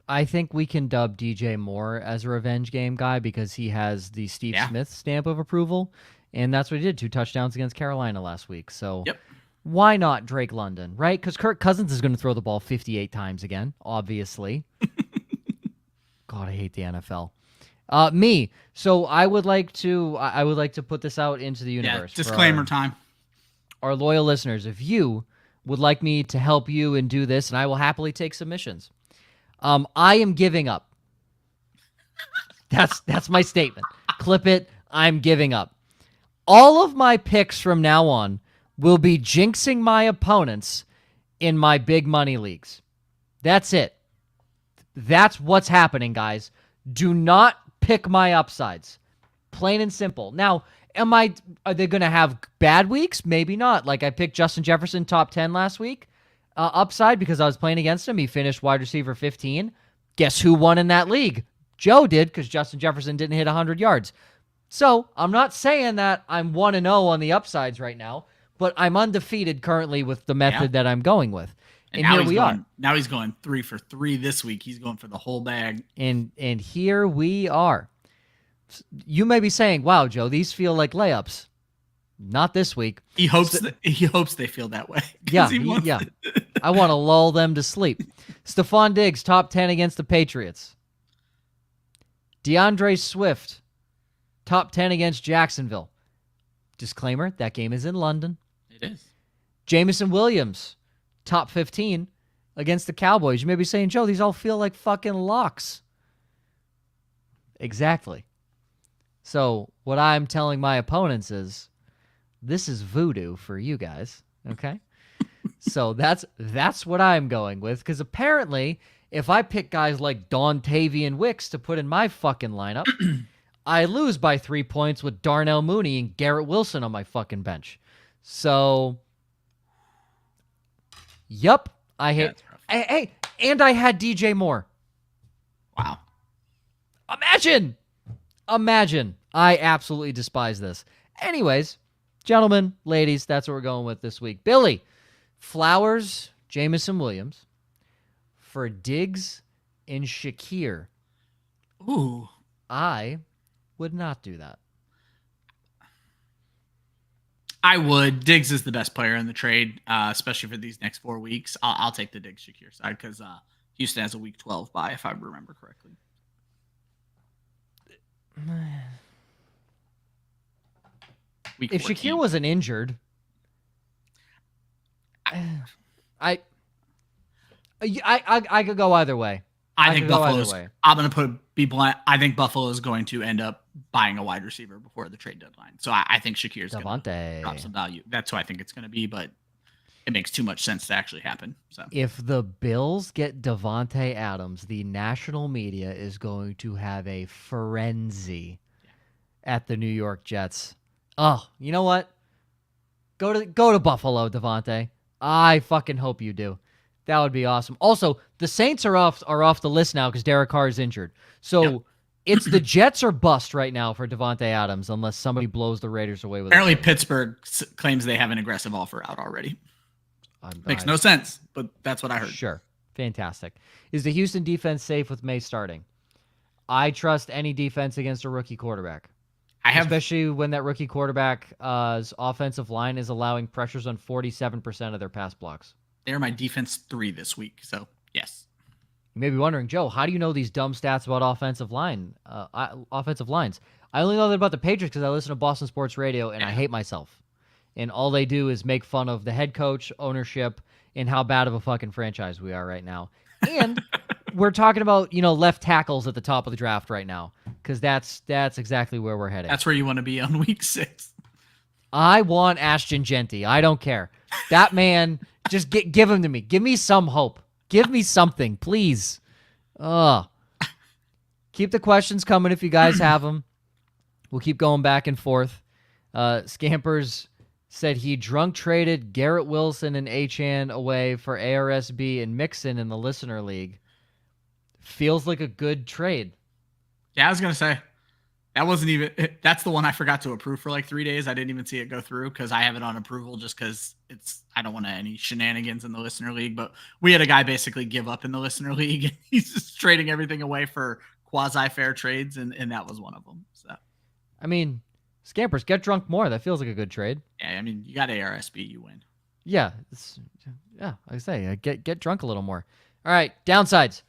I think we can dub DJ Moore as a revenge game guy because he has the Steve Smith stamp of approval, and that's what he did, 2 touchdowns against Carolina last week. So why not Drake London, right? Because Kirk Cousins is going to throw the ball 58 times again, obviously. God, I hate the NFL. Me. So I would like to put this out into the universe. Disclaimer time. Our loyal listeners, if you would like me to help you and do this, and I will happily take submissions. I am giving up. That's my statement. Clip it. I'm giving up. All of my picks from now on will be jinxing my opponents in my big money leagues. That's it. That's what's happening, guys. Do not pick my upsides. Plain and simple. Now, are they going to have bad weeks? Maybe not. Like I picked Justin Jefferson top 10 last week. Upside because I was playing against him. He finished wide receiver 15. Guess who won in that league? Joe did because Justin Jefferson didn't hit 100 yards. So I'm not saying that I'm 1-0 on the upsides right now, but I'm undefeated currently with the method that I'm going with. And here we are. Now he's going 3 for 3 this week. He's going for the whole bag. And here we are. You may be saying, wow, Joe, these feel like layups. Not this week. He hopes they feel that way. Yeah. I want to lull them to sleep. Stephon Diggs, top 10 against the Patriots. DeAndre Swift, top 10 against Jacksonville. Disclaimer, that game is in London. It is. Jameson Williams, top 15 against the Cowboys. You may be saying, Joe, these all feel like fucking locks. Exactly. So what I'm telling my opponents is, this is voodoo for you guys, okay? So that's what I'm going with, because apparently if I pick guys like Dontavian Wicks to put in my fucking lineup, I lose by 3 points with Darnell Mooney and Garrett Wilson on my fucking bench. So, yup, I hate. Hey, and I had DJ Moore. Wow. Imagine. I absolutely despise this. Anyways, gentlemen, ladies, that's what we're going with this week. Billy, Flowers, Jameson Williams for Diggs and Shakir. Ooh. I would not do that. I would. Diggs is the best player in the trade, especially for these next 4 weeks. I'll take the Diggs Shakir side because Houston has a week 12 bye, if I remember correctly. If Shakir wasn't injured, I could go either way. I think Buffalo's. I'm going to be blunt. I think Buffalo is going to end up buying a wide receiver before the trade deadline. So I think Shakir's going to drop some value. That's who I think it's going to be, but it makes too much sense to actually happen. So if the Bills get Davante Adams, the national media is going to have a frenzy at the New York Jets. Oh, you know what? Go to Buffalo, Davante. I fucking hope you do. That would be awesome. Also, the Saints are off the list now because Derek Carr is injured. So it's the Jets or bust right now for Davante Adams unless somebody blows the Raiders away with it. Apparently Pittsburgh claims they have an aggressive offer out already. Makes no sense, but that's what I heard. Sure. Fantastic. Is the Houston defense safe with May starting? I trust any defense against a rookie quarterback. Especially when that rookie quarterback's offensive line is allowing pressures on 47% of their pass blocks. They're my defense 3 this week, so yes. You may be wondering, Joe, how do you know these dumb stats about offensive lines? I only know that about the Patriots because I listen to Boston Sports Radio, and I hate myself. And all they do is make fun of the head coach, ownership, and how bad of a fucking franchise we are right now. And we're talking about, left tackles at the top of the draft right now. because that's exactly where we're heading. That's where you want to be on week 6. I want Ashton Genty. I don't care. That man, just give him to me. Give me some hope. Give me something, please. Keep the questions coming if you guys have them. We'll keep going back and forth. Scampers said he drunk traded Garrett Wilson and Achane away for ARSB and Mixon in the Listener League. Feels like a good trade. Yeah, I was going to say, that's the one I forgot to approve for like 3 days. I didn't even see it go through because I have it on approval just because I don't want any shenanigans in the Listener League. But we had a guy basically give up in the Listener League. He's just trading everything away for quasi-fair trades, and that was one of them. So, I mean, Scampers, get drunk more. That feels like a good trade. Yeah, I mean, you got ARSB, you win. Yeah, like I say, get drunk a little more. All right, downsides.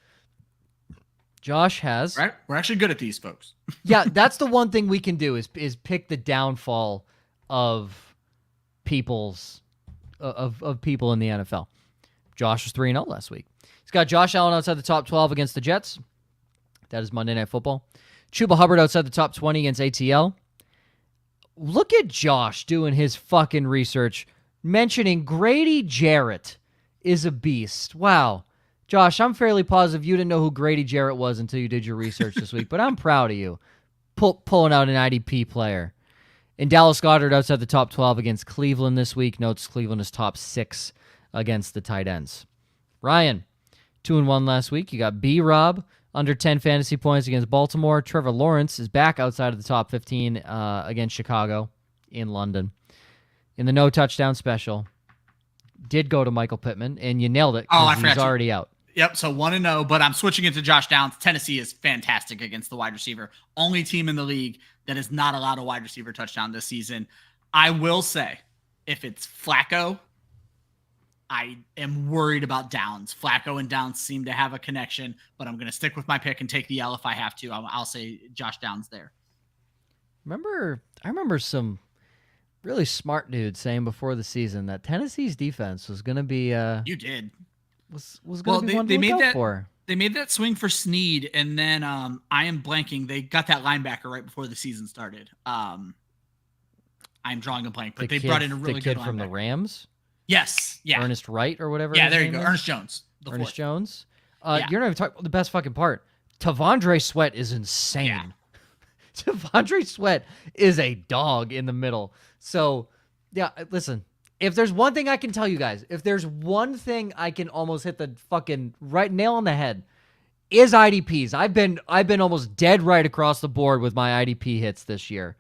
Josh has. Right, we're actually good at these, folks. Yeah, that's the one thing we can do is pick the downfall of people's of people in the NFL. Josh was 3-0 last week. He's got Josh Allen outside the top 12 against the Jets. That is Monday Night Football. Chuba Hubbard outside the top 20 against ATL. Look at Josh doing his fucking research, mentioning Grady Jarrett is a beast. Wow. Josh, I'm fairly positive you didn't know who Grady Jarrett was until you did your research this week, but I'm proud of you pulling out an IDP player. And Dallas Goedert outside the top 12 against Cleveland this week. Notes Cleveland is top 6 against the tight ends. Ryan, 2-1 last week. You got B-Rob under 10 fantasy points against Baltimore. Trevor Lawrence is back outside of the top 15 against Chicago in London. In the no touchdown special, did go to Michael Pittman, and you nailed it because he's already out. Yep, so 1-0, but I'm switching it to Josh Downs. Tennessee is fantastic against the wide receiver. Only team in the league that has not allowed a wide receiver touchdown this season. I will say, if it's Flacco, I am worried about Downs. Flacco and Downs seem to have a connection, but I'm going to stick with my pick and take the L if I have to. I'll say Josh Downs there. I remember some really smart dude saying before the season that Tennessee's defense was going to be you did. Was going to be one to look out for. They made that swing for Snead, and then I am blanking. They got that linebacker right before the season started. I'm drawing a blank, but they brought in a really good linebacker. From the Rams? Yes. Yeah. Ernest Wright or whatever. Yeah, there you go. Ernest Jones. Ernest Jones. You're not even talking about the best fucking part. Tavondre Sweat is insane. Yeah. Tavondre Sweat is a dog in the middle. So, yeah, listen. If there's one thing I can tell you guys, if there's one thing I can almost hit the fucking right nail on the head, is IDPs. I've been almost dead right across the board with my IDP hits this year,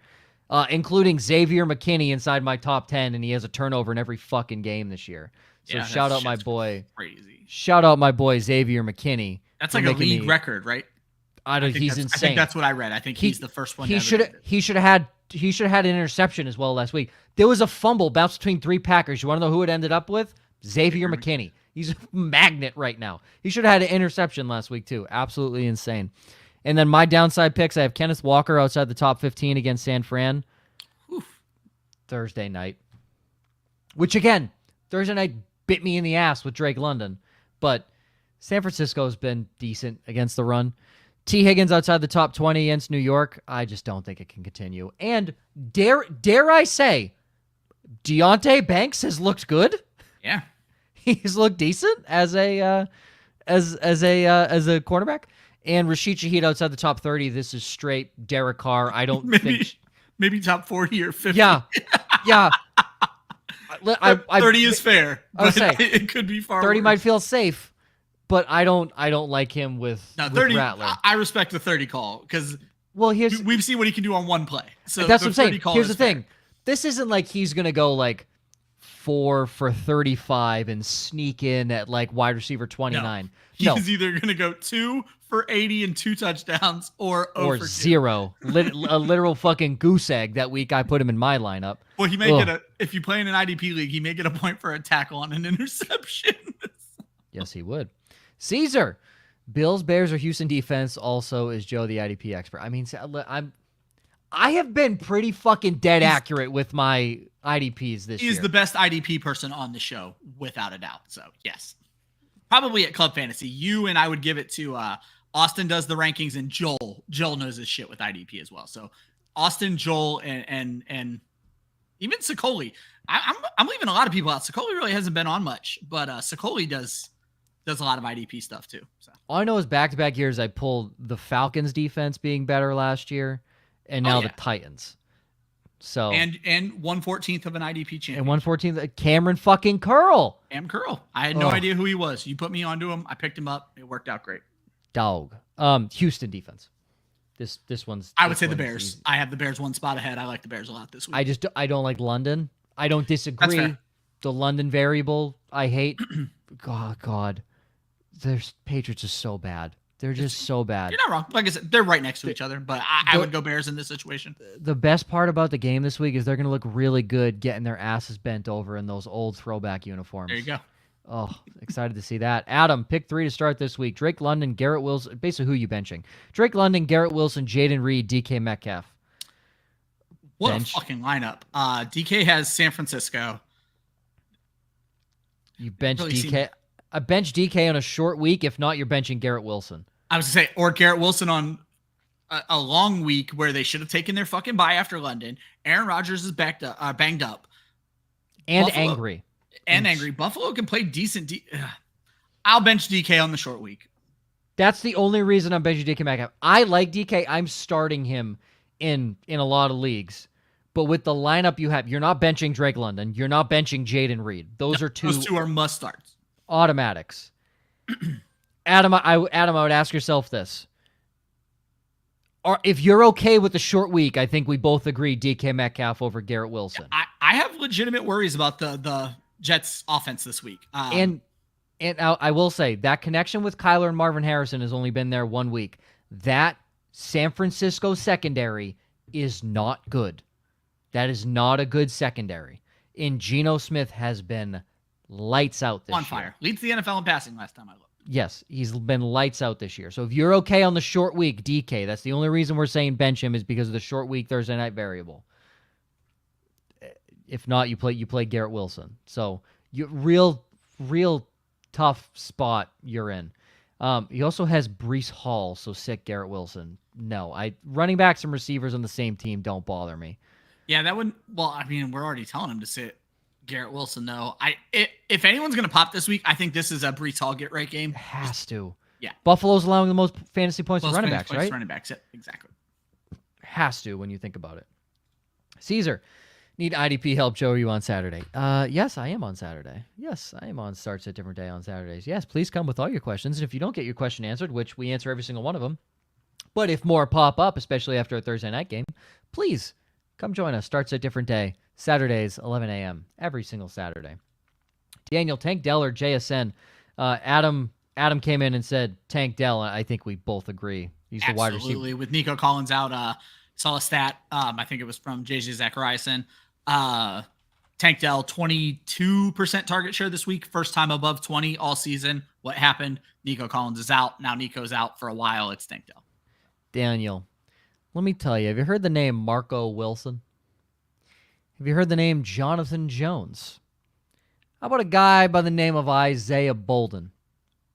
including Xavier McKinney inside my top 10, and he has a turnover in every fucking game this year. So shout out my boy. Crazy. Shout out my boy Xavier McKinney. That's like a league record, right? He's insane. I think that's what I read. I think he's the first one. He should have had an interception as well last week. There was a fumble bounced between 3 Packers. You want to know who it ended up with? Xavier McKinney. He's a magnet right now. He should have had an interception last week too. Absolutely insane. And then my downside picks, I have Kenneth Walker outside the top 15 against San Fran. Oof. Thursday night. Which again, Thursday night bit me in the ass with Drake London. But San Francisco's been decent against the run. T. Higgins outside the top 20 against New York. I just don't think it can continue. And dare I say, Deonte Banks has looked good. Yeah, he's looked decent as a cornerback. And Rashid Shaheed outside the top 30. This is straight Derek Carr. I don't think maybe top 40 or 50. Yeah. 30 is fair. I would say it could be far. 30 worse. might feel safe. But I don't like him with 30. Rattler. I respect the 30 call because we've seen what he can do on one play. So that's what I'm saying. Here's the thing: fair. This isn't like he's gonna go like 4 for 35 and sneak in at like wide receiver 29. No. He's either gonna go 2 for 80 and 2 touchdowns or 0. A literal fucking goose egg that week. I put him in my lineup. Well, he may get if you play in an IDP league, he may get a point for a tackle on an interception. Yes, he would. Caesar, Bills, Bears, or Houston defense. Also, is Joe the IDP expert? I mean, I have been pretty fucking dead accurate with my IDPs this year. He's the best IDP person on the show, without a doubt. So yes, probably at Club Fantasy. You and I would give it to Austin does the rankings, and Joel knows his shit with IDP as well. So Austin, Joel, and even Sicoli. I'm leaving a lot of people out. Sicoli really hasn't been on much, but Sicoli does a lot of IDP stuff too. So all I know is back-to-back years I pulled the Falcons defense being better last year, and now the Titans. So and 1/14 of an IDP champion. And 1/14 Cameron fucking Curl. Cam Curl. I had no idea who he was. You put me onto him. I picked him up. It worked out great. Dog. Houston defense. This one's. I would say the Bears. Easy. I have the Bears one spot ahead. I like the Bears a lot this week. I don't like London. I don't disagree. The London variable I hate. God. Their Patriots are so bad. They're just so bad. You're not wrong. Like I said, they're right next to each other, but I would go Bears in this situation. The best part about the game this week is they're going to look really good getting their asses bent over in those old throwback uniforms. There you go. Oh, excited to see that. Adam, pick 3 to start this week. Drake London, Garrett Wilson. Basically, who you benching? Drake London, Garrett Wilson, Jaden Reed, DK Metcalf. What a fucking lineup. DK has San Francisco. You bench really DK. I bench DK on a short week. If not, you're benching Garrett Wilson. I was going to say, or Garrett Wilson on a long week where they should have taken their fucking bye after London. Aaron Rodgers is banged up. And Buffalo, angry. Angry. Buffalo can play decent. I'll bench DK on the short week. That's the only reason I'm benching DK Metcalf. I like DK. I'm starting him in a lot of leagues. But with the lineup you have, you're not benching Drake London. You're not benching Jaden Reed. Those are two. Those two are must starts. Automatics. Adam, I would ask yourself this. If you're okay with the short week, I think we both agree DK Metcalf over Garrett Wilson. I have legitimate worries about the Jets offense this week. And I will say that connection with Kyler and Marvin Harrison has only been there 1 week. That San Francisco secondary is not good. That is not a good secondary. And Geno Smith has been lights out this year. On fire. Leads the NFL in passing last time I looked. Yes, he's been lights out this year. So if you're okay on the short week, DK, that's the only reason we're saying bench him is because of the short week Thursday night variable. If not, you play Garrett Wilson. So you real tough spot you're in. He also has Breece Hall, so sick Garrett Wilson. No, running backs and receivers on the same team don't bother me. Yeah, that wouldn't. Well, I mean, we're already telling him to sit Garrett Wilson, though. If anyone's going to pop this week, I think this is a Breece Hall get right game. It has to. Yeah. Buffalo's allowing the most fantasy points to running backs, right? Running backs, yeah, exactly. Has to when you think about it. Caesar, need IDP help, Joe? Are you on Saturday? Yes, I am on Saturday. Yes, I am on Starts at Different Day on Saturdays. Yes, please come with all your questions. And if you don't get your question answered, which we answer every single one of them, but if more pop up, especially after a Thursday night game, please come join us. Starts at Different Day. Saturdays, 11 a.m. every single Saturday. Daniel, Tank Dell or JSN? Adam came in and said Tank Dell. I think we both agree. He's the wide receiver. Absolutely. With Nico Collins out, saw a stat. I think it was from JJ Zachariason. Tank Dell, 22% target share this week. First time above 20 all season. What happened? Nico Collins is out. Now Nico's out for a while. It's Tank Dell. Daniel, let me tell you. Have you heard the name Marco Wilson? Have you heard the name Jonathan Jones? How about a guy by the name of Isaiah Bolden?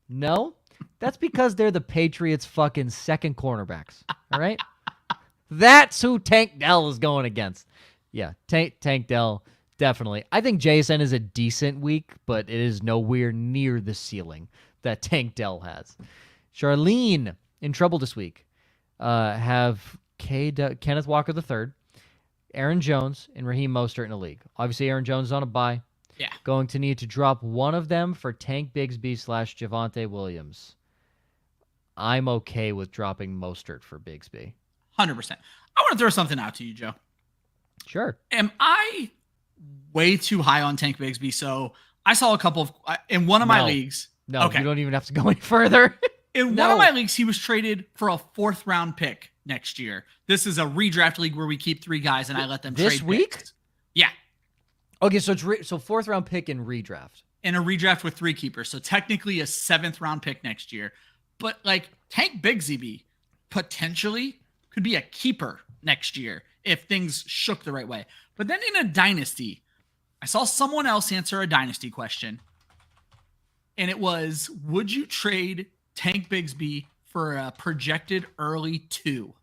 No? That's because they're the Patriots' fucking second cornerbacks. All right? That's who Tank Dell is going against. Yeah, Tank Dell, definitely. I think Jason is a decent week, but it is nowhere near the ceiling that Tank Dell has. Charlene, in trouble this week. Have Kenneth Walker III, Aaron Jones, and Raheem Mostert in the league. Obviously, Aaron Jones is on a bye. Yeah. Going to need to drop one of them for Tank Bigsby / Javonte Williams. I'm okay with dropping Mostert for Bigsby. 100%. I want to throw something out to you, Joe. Sure. Am I way too high on Tank Bigsby? So I saw a couple of in one of my leagues. No, okay. You don't even have to go any further. In one of my leagues, he was traded for a 4th round pick next year. This is a redraft league where we keep 3 guys and I let them trade this week. Picks. Yeah. Okay, so it's 4th round pick in redraft. In a redraft with 3 keepers, so technically a 7th round pick next year. But like Tank Bigsby potentially could be a keeper next year if things shook the right way. But then in a dynasty, I saw someone else answer a dynasty question, and it was, would you trade Tank Bigsby for a projected early 2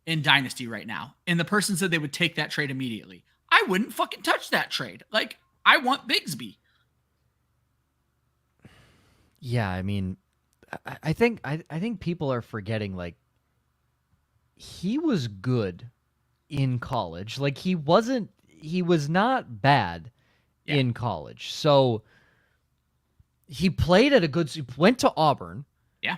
in Dynasty right now. And the person said they would take that trade immediately. I wouldn't fucking touch that trade. Like, I want Bigsby. Yeah, I mean, I think people are forgetting, like, he was good in college. Like, he was not bad in college. So he played at went to Auburn. Yeah.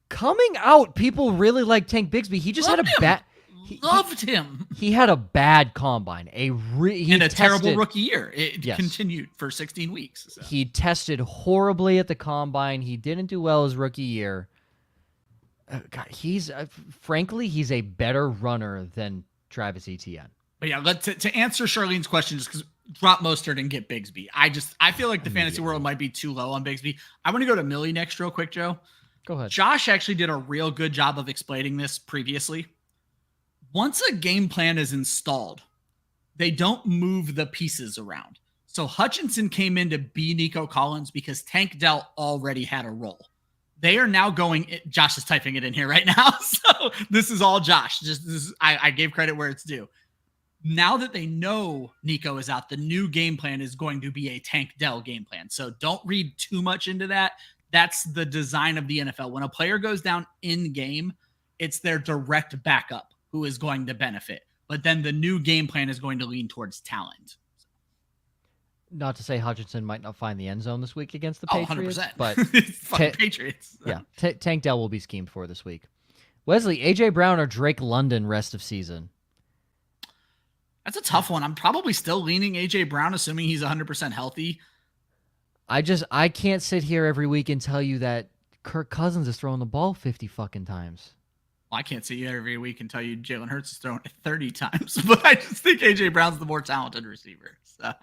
Coming out, people really like Tank Bigsby. He just Loved had a bad... Loved him. He had a bad combine. Terrible rookie year. It continued for 16 weeks. So. He tested horribly at the combine. He didn't do well his rookie year. God, frankly, he's a better runner than Travis Etienne. But yeah, to answer Charlene's question, just because drop Mostert and get Bigsby. I feel like the fantasy world might be too low on Bigsby. I want to go to Millie next real quick, Joe. Go ahead. Josh actually did a real good job of explaining this previously. Once a game plan is installed, they don't move the pieces around. So Hutchinson came in to be Nico Collins because Tank Dell already had a role. They are now Josh is typing it in here right now. So this is all Josh. I gave credit where it's due. Now that they know Nico is out, the new game plan is going to be a Tank Dell game plan. So don't read too much into that. That's the design of the NFL. When a player goes down in game, it's their direct backup who is going to benefit. But then the new game plan is going to lean towards talent. Not to say Hutchinson might not find the end zone this week against the Patriots. 100%. But fucking Patriots. Yeah, Tank Dell will be schemed for this week. Wesley, A.J. Brown or Drake London rest of season? That's a tough one. I'm probably still leaning A.J. Brown, assuming he's 100% healthy. I can't sit here every week and tell you that Kirk Cousins is throwing the ball 50 fucking times. Well, I can't sit here every week and tell you Jalen Hurts is throwing it 30 times, but I just think A.J. Brown's the more talented receiver. So.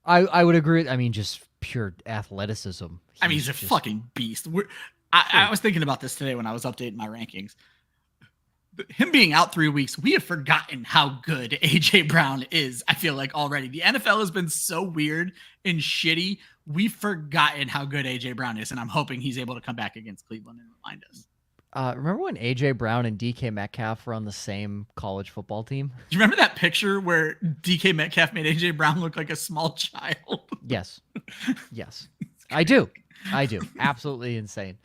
I would agree. I mean, just pure athleticism. He's a fucking beast. I was thinking about this today when I was updating my rankings. Him being out 3 weeks, we have forgotten how good A.J. Brown is, I feel like, already. The NFL has been so weird and shitty. We've forgotten how good A.J. Brown is, and I'm hoping he's able to come back against Cleveland and remind us. Remember when A.J. Brown and DK Metcalf were on the same college football team? Do you remember that picture where DK Metcalf made A.J. Brown look like a small child? Yes. I do. Absolutely insane.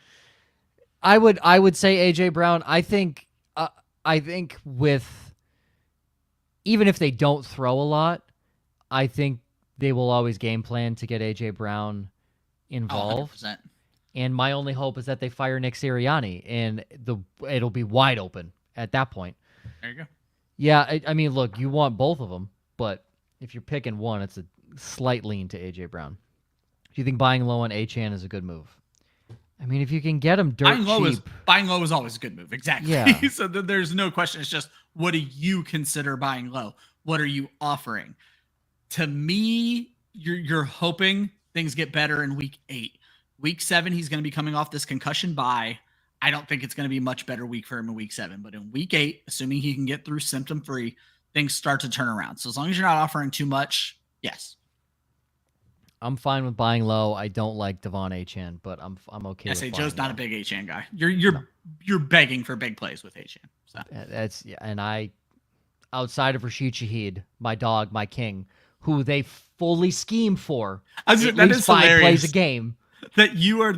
I would say A.J. Brown. I think with, even if they don't throw a lot, I think they will always game plan to get A.J. Brown involved. 100%. And my only hope is that they fire Nick Sirianni, and it'll be wide open at that point. There you go. Yeah, I mean, look, you want both of them, but if you're picking one, it's a slight lean to A.J. Brown. Do you think buying low on Achane is a good move? I mean, if you can get him cheap. Buying low is always a good move. Exactly. Yeah. So there's no question. It's just, what do you consider buying low? What are you offering? To me, you're hoping things get better in week 8. Week 7, he's going to be coming off this concussion bye. I don't think it's going to be a much better week for him in week 7. But in week 8, assuming he can get through symptom-free, things start to turn around. So as long as you're not offering too much, yes. I'm fine with buying low. I don't like Devon Achane, but I'm okay. I say Joe's not a big Achane guy. You're begging for big plays with Achane. So. That's and I, outside of Rashid Shaheed, my dog, my king, who they fully scheme for at least 5 plays a game. That you are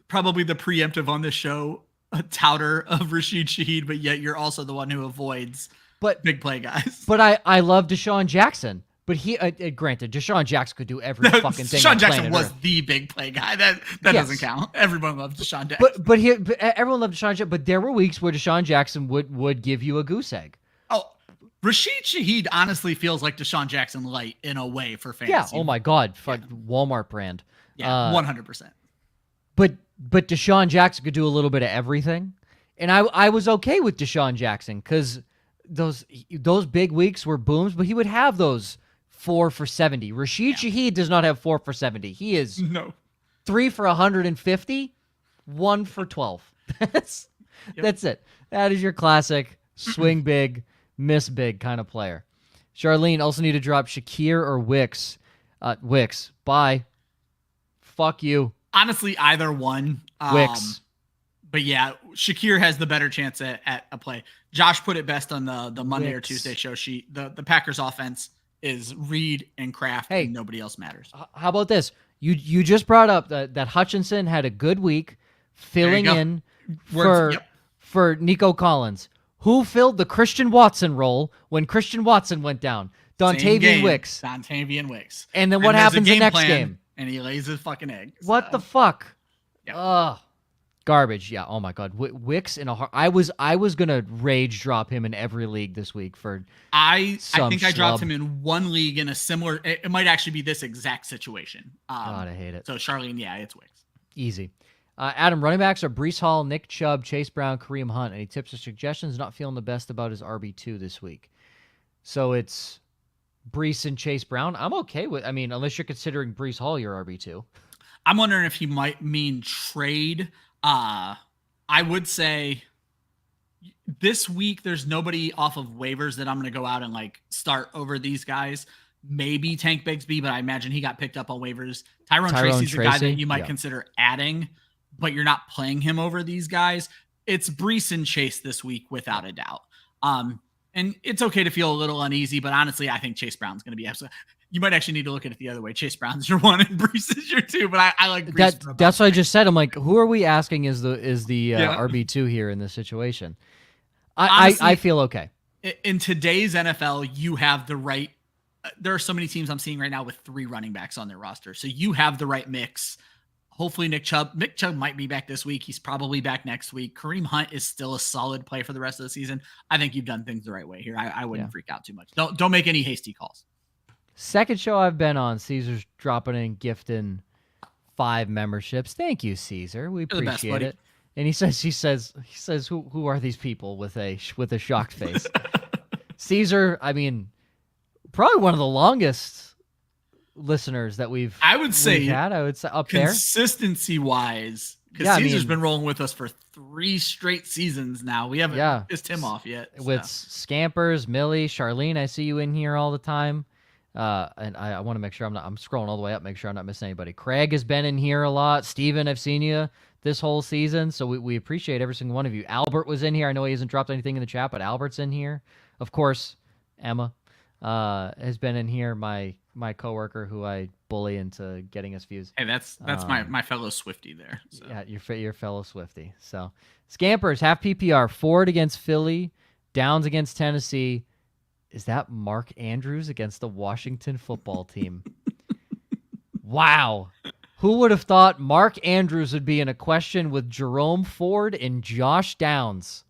probably the preemptive on this show, a touter of Rashid Shaheed, but yet you're also the one who avoids big play guys. But I love Deshaun Jackson. But he, granted, Deshaun Jackson could do every fucking thing. Deshaun Jackson was the big play guy. That doesn't count. Everyone loves Deshaun Jackson. But everyone loved Deshaun Jackson. But there were weeks where Deshaun Jackson would give you a goose egg. Oh, Rashid Shaheed honestly feels like Deshaun Jackson light in a way for fantasy. Yeah. Oh my God. Walmart brand. Yeah. 100%. But Deshaun Jackson could do a little bit of everything, and I was okay with Deshaun Jackson because those big weeks were booms, but he would have those 4 for 70. Rashid Shaheed does not have 4 for 70. He is 3 for 150, 1 for 12. That's it. That is your classic swing big, miss big kind of player. Charlene, also need to drop Shakir or Wicks. Wicks, bye. Fuck you. Honestly, either one. Wicks. But yeah, Shakir has the better chance at a play. Josh put it best on the Monday or Tuesday show sheet. The Packers offense is Reed and Kraft, and nobody else matters. How about this? You just brought up that Hutchinson had a good week filling in for Nico Collins. Who filled the Christian Watson role when Christian Watson went down? Dontavian Wicks. Dontavian Wicks. And then what happens the next game? And he lays his fucking egg. What the fuck? Yep. Ugh. Garbage. Yeah. Oh my God. Wicks in a I was gonna rage drop him in every league this week for. I think I dropped him in one league in a similar. It might actually be this exact situation. God, I hate it. So Charlene, yeah, it's Wicks. Easy. Adam, running backs are Breece Hall, Nick Chubb, Chase Brown, Kareem Hunt. Any tips or suggestions? Not feeling the best about his RB2 this week. So it's Breece and Chase Brown. I'm okay with. I mean, unless you're considering Breece Hall your RB2. I'm wondering if he might mean trade. I would say this week there's nobody off of waivers that I'm going to go out and like start over these guys. Maybe Tank Bigsby, but I imagine he got picked up on waivers. Tyrone Tracy's the guy that you might consider adding, but you're not playing him over these guys. It's Breece and Chase this week without a doubt. And it's okay to feel a little uneasy, but honestly, I think Chase Brown's going to be absolutely. You might actually need to look at it the other way. Chase Brown's your one and Breece is your two, but I like Breece. That's what I just said. I'm like, who are we asking is the RB2 here in this situation? Honestly, I feel okay. In today's NFL, you have the right. There are so many teams I'm seeing right now with 3 running backs on their roster, so you have the right mix. Hopefully, Nick Chubb might be back this week. He's probably back next week. Kareem Hunt is still a solid play for the rest of the season. I think you've done things the right way here. I wouldn't freak out too much. Don't make any hasty calls. Second show I've been on, Caesar's dropping in, gifting 5 memberships. Thank you, Caesar. We appreciate it. And he says, who are these people with a shocked face? Caesar, I mean, probably one of the longest listeners that we've had. I would say up there. Consistency wise, because Caesar's been rolling with us for 3 straight seasons now. We haven't pissed him off yet. With Scampers, Millie, Charlene, I see you in here all the time. And I want to make sure I'm scrolling all the way up, make sure I'm not missing anybody. Craig has been in here a lot. Steven, I've seen you this whole season, so we appreciate every single one of you. Albert was in here. I know he hasn't dropped anything in the chat, but Albert's in here. Of course, Emma has been in here, my coworker who I bully into getting us views. Hey, that's my fellow Swiftie there. So. Yeah, your fellow Swiftie. So Scampers, half PPR, Ford against Philly, Downs against Tennessee. Is that Mark Andrews against the Washington football team? Wow. Who would have thought Mark Andrews would be in a question with Jerome Ford and Josh Downs?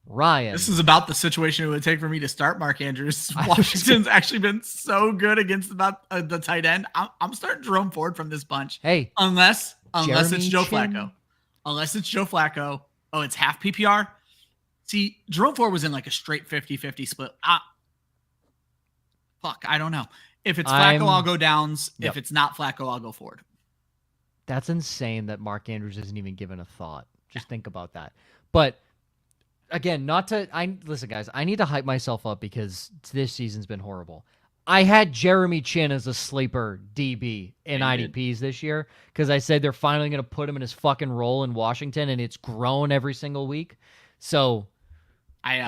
Ryan. This is about the situation it would take for me to start Mark Andrews. Washington's actually been so good against the tight end. I'm starting Jerome Ford from this bunch. Hey. Unless it's Joe Flacco. Unless it's Joe Flacco. Oh, it's half PPR? See, Jerome Ford was in like a straight 50-50 split. I don't know. If it's Flacco, I'll go Downs. Yep. If it's not Flacco, I'll go Ford. That's insane that Mark Andrews isn't even given a thought. Just think about that. But again, listen, guys, I need to hype myself up because this season's been horrible. I had Jeremy Chin as a sleeper DB in IDPs this year because I said they're finally going to put him in his fucking role in Washington, and it's grown every single week. So I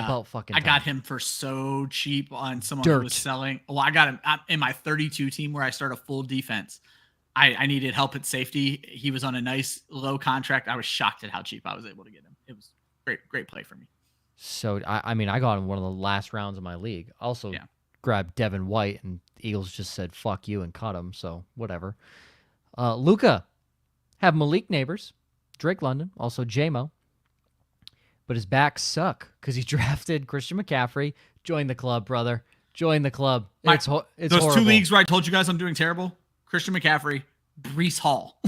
got him for so cheap on someone who was selling. Well, I got him in my 32 team where I start a full defense. I needed help at safety. He was on a nice low contract. I was shocked at how cheap I was able to get him. It was great play for me. So I got him one of the last rounds of my league. Also grabbed Devin White, and Eagles just said fuck you and cut him. So whatever. Luca have Malik Neighbors, Drake London, also JMO. But his backs suck because he drafted Christian McCaffrey. Join the club, brother. Join the club. It's those horrible. 2 leagues where I told you guys I'm doing terrible. Christian McCaffrey, Breece Hall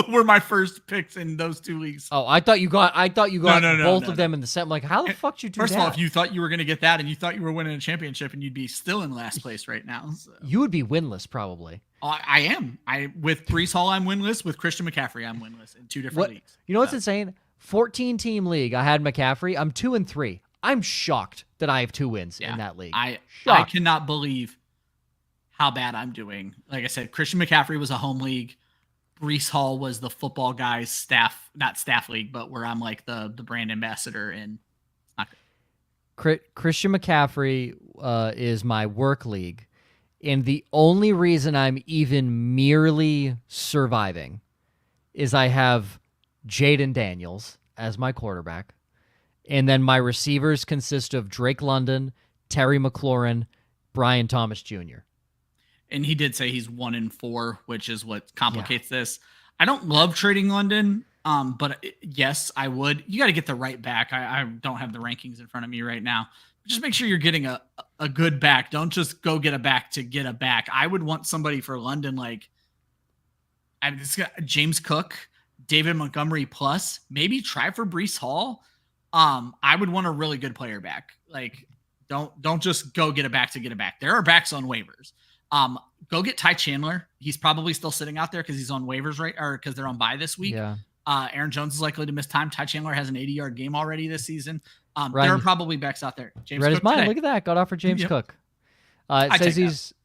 were my first picks in those 2 leagues. Oh, I thought you got both of them in the set. I'm like, how the fuck did you do that? First of all, if you thought you were going to get that and you thought you were winning a championship and you'd be still in last place right now. So. You would be winless probably. I am. With Breece Hall, I'm winless. With Christian McCaffrey, I'm winless in 2 different leagues. You know what's insane? 14-team league. I had McCaffrey. I'm 2-3. I'm shocked that I have 2 wins in that league. I cannot believe how bad I'm doing. Like I said, Christian McCaffrey was a home league. Brees Hall was the football guy's not staff league, but where I'm like the brand ambassador in. Christian McCaffrey is my work league. And the only reason I'm even merely surviving is I have Jaden Daniels as my quarterback. And then my receivers consist of Drake London, Terry McLaurin, Brian Thomas Jr. And he did say he's 1-4, which is what complicates this. I don't love trading London, but yes, I would. You got to get the right back. I don't have the rankings in front of me right now. Just make sure you're getting a good back. Don't just go get a back to get a back. I would want somebody for London like James Cook, David Montgomery plus. Maybe try for Brees Hall. I would want a really good player back. Like, don't just go get a back to get a back. There are backs on waivers. Go get Ty Chandler. He's probably still sitting out there because he's on waivers, right? Or because they're on bye this week. Yeah. Aaron Jones is likely to miss time. Ty Chandler has an 80-yard game already this season. Ryan, there are probably backs out there. James Cook mine. Look at that. Got off for James Cook. It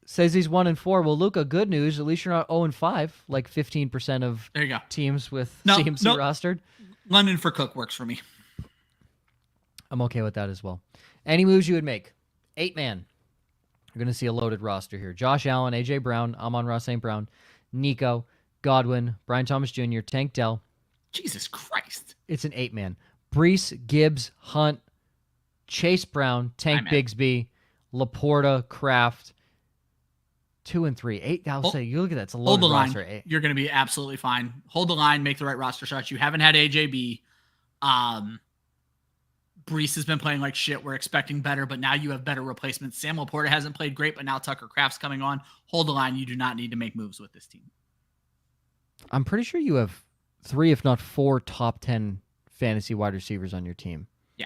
says he's 1-4. Well, Luca, good news. At least you're not 0-5, like 15% of there you go. Teams with CMC rostered. London for Cook works for me. I'm okay with that as well. Any moves you would make? 8-man. You're going to see a loaded roster here. Josh Allen, A.J. Brown, Amon-Ra St. Brown, Nico, Godwin, Brian Thomas Jr., Tank Dell. Jesus Christ. It's an 8-man. Brees, Gibbs, Hunt, Chase Brown, Tank Bigsby, Laporta, Kraft, 2 and 3. 8. I'll say, you look at that. It's a loaded roster. Line. You're going to be absolutely fine. Hold the line. Make the right roster shots. You haven't had AJB. Brees has been playing like shit. We're expecting better, but now you have better replacements. Sam Laporta hasn't played great, but now Tucker Kraft's coming on. Hold the line. You do not need to make moves with this team. I'm pretty sure you have 3, if not 4, top 10 fantasy wide receivers on your team. Yeah.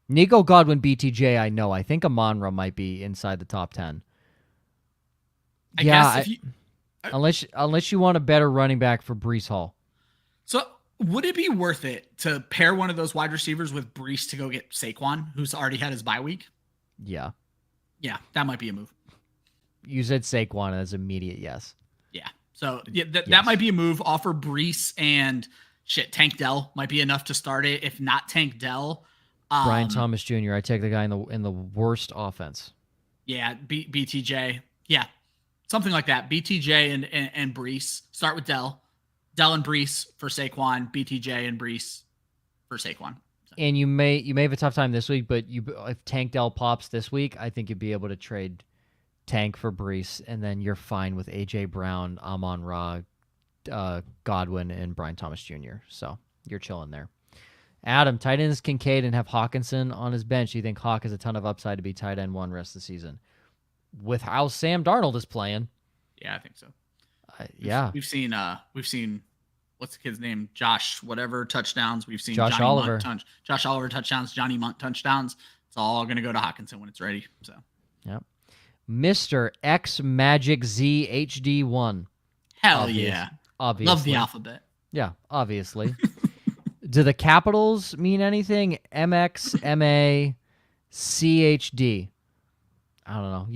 Nico, Godwin, BTJ, I know. I think Amon-Ra might be inside the top 10. I guess unless you want a better running back for Brees Hall. So would it be worth it to pair one of those wide receivers with Brees to go get Saquon, who's already had his bye week? Yeah. Yeah, that might be a move. You said Saquon as immediate yes. Yeah. So that might be a move. Offer Brees and Tank Dell might be enough to start it. If not Tank Dell, Brian Thomas Jr. I take the guy in the worst offense. Yeah, BTJ. Yeah, something like that. BTJ and Brees. Start with Dell and Brees for Saquon. BTJ and Brees for Saquon. So. And you may have a tough time this week, but if Tank Dell pops this week, I think you'd be able to trade Tank for Brees, and then you're fine with A.J. Brown, Amon-Ra, Godwin, and Brian Thomas Jr. So you're chilling there. Adam, tight end is Kincaid and have Hawkinson on his bench. Do you think Hawk has a ton of upside to be tight end 1 rest of the season? With how Sam Darnold is playing. Yeah, I think so. We've seen what's the kid's name? Josh, whatever touchdowns. We've seen Josh Oliver touchdowns, Johnny Munt touchdowns. It's all going to go to Hawkinson when it's ready. So, yep. Mr. X Magic Z HD1. Hell yeah. Obviously. Love the alphabet. Yeah, obviously. Do the capitals mean anything? MX, MA, CHD. I don't know.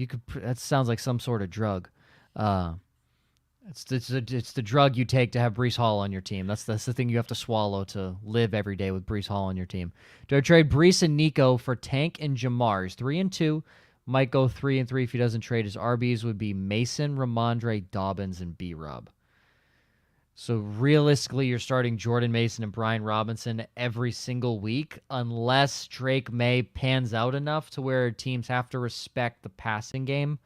That sounds like some sort of drug. It's the drug you take to have Brees Hall on your team. That's the thing you have to swallow to live every day with Brees Hall on your team. Do I trade Brees and Nico for Tank and Jamar? He's 3 and 2. Might go 3 and 3 if he doesn't trade. His RBs would be Mason, Ramondre, Dobbins, and B-Rub. So realistically, you're starting Jordan Mason and Brian Robinson every single week, unless Drake May pans out enough to where teams have to respect the passing game.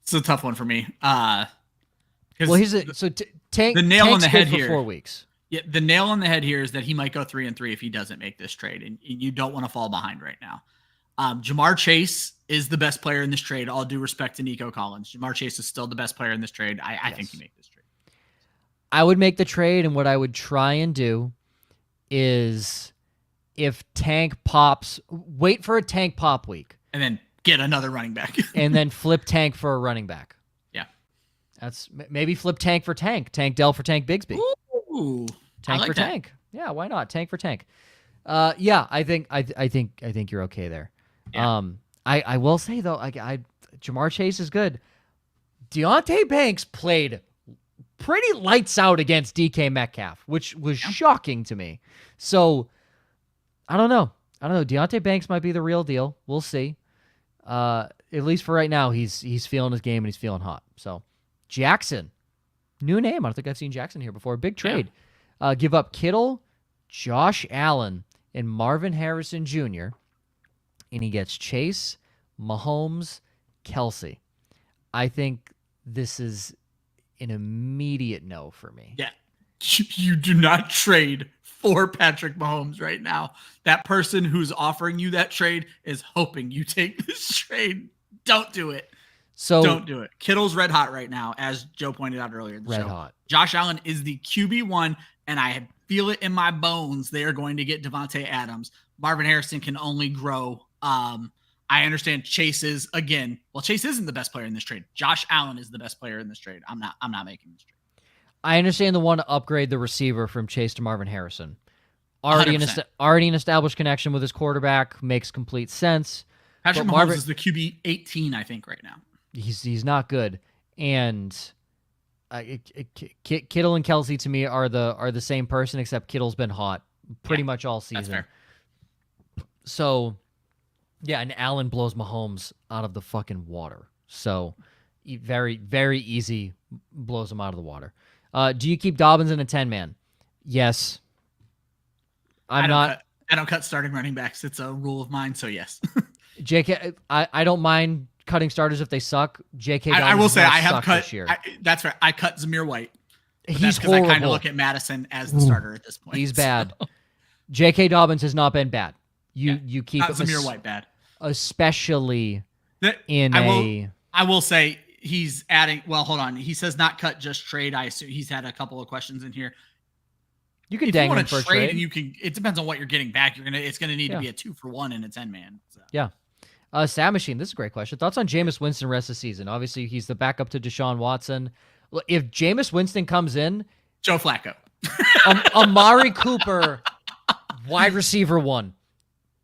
It's a tough one for me. Tank. The nail on the head here. 4 weeks. Yeah, the nail on the head here is that he might go 3 and 3 if he doesn't make this trade, and you don't want to fall behind right now. Jamar Chase is the best player in this trade. All due respect to Nico Collins, Jamar Chase is still the best player in this trade. I think you make this trade. I would make the trade, and what I would try and do is, if Tank pops, wait for a Tank pop week, and then get another running back, and then flip Tank for a running back. Yeah, that's maybe flip Tank for Tank Dell for Tank Bigsby. Ooh, Tank for that. Tank. Yeah, why not? Tank for Tank. Yeah, I think you're okay there. Yeah. I will say though, Jamar Chase is good, Deontay Banks played pretty lights out against DK Metcalf, which was shocking to me. So I don't know. Deontay Banks might be the real deal. We'll see. At least for right now, he's feeling his game and he's feeling hot. So Jackson, new name. I don't think I've seen Jackson here before. Big trade. Give up Kittle, Josh Allen, and Marvin Harrison Jr., and he gets Chase, Mahomes, Kelsey. I think this is an immediate no for me. Yeah. You do not trade for Patrick Mahomes right now. That person who's offering you that trade is hoping you take this trade. Don't do it. So don't do it. Kittle's red hot right now, as Joe pointed out earlier in the show. Hot. Josh Allen is the QB1, and I feel it in my bones. They are going to get Devontae Adams. Marvin Harrison can only grow. I understand Chase is, again, well, Chase isn't the best player in this trade. Josh Allen is the best player in this trade. I'm not making this trade. I understand the one to upgrade the receiver from Chase to Marvin Harrison. Already an established connection with his quarterback, makes complete sense. Patrick Mahomes is the QB 18, I think, right now. He's not good, and Kittle and Kelsey to me are the same person, except Kittle's been hot pretty much all season. That's fair. So, yeah, and Allen blows Mahomes out of the fucking water. So, very, very easy blows him out of the water. Do you keep Dobbins in a 10-man? Yes. I don't cut starting running backs. It's a rule of mine, so yes. JK, I don't mind cutting starters if they suck. JK Dobbins I will say I have cut this year. That's right. I cut Zamir White. He's horrible. I kind of look at Madison as the starter at this point. He's bad. JK Dobbins has not been bad. You keep not Zamir White bad. Especially I will say he's adding. Well, hold on. He says not cut, just trade. I assume he's had a couple of questions in here. You can dang him for a trade. And you can. It depends on what you're getting back. It's gonna need to be a 2-for-1 in a 10-man. So. Yeah. Sam Machine, this is a great question. Thoughts on Jameis Winston rest of the season? Obviously, he's the backup to Deshaun Watson. If Jameis Winston comes in, Joe Flacco, Amari Cooper, wide receiver 1.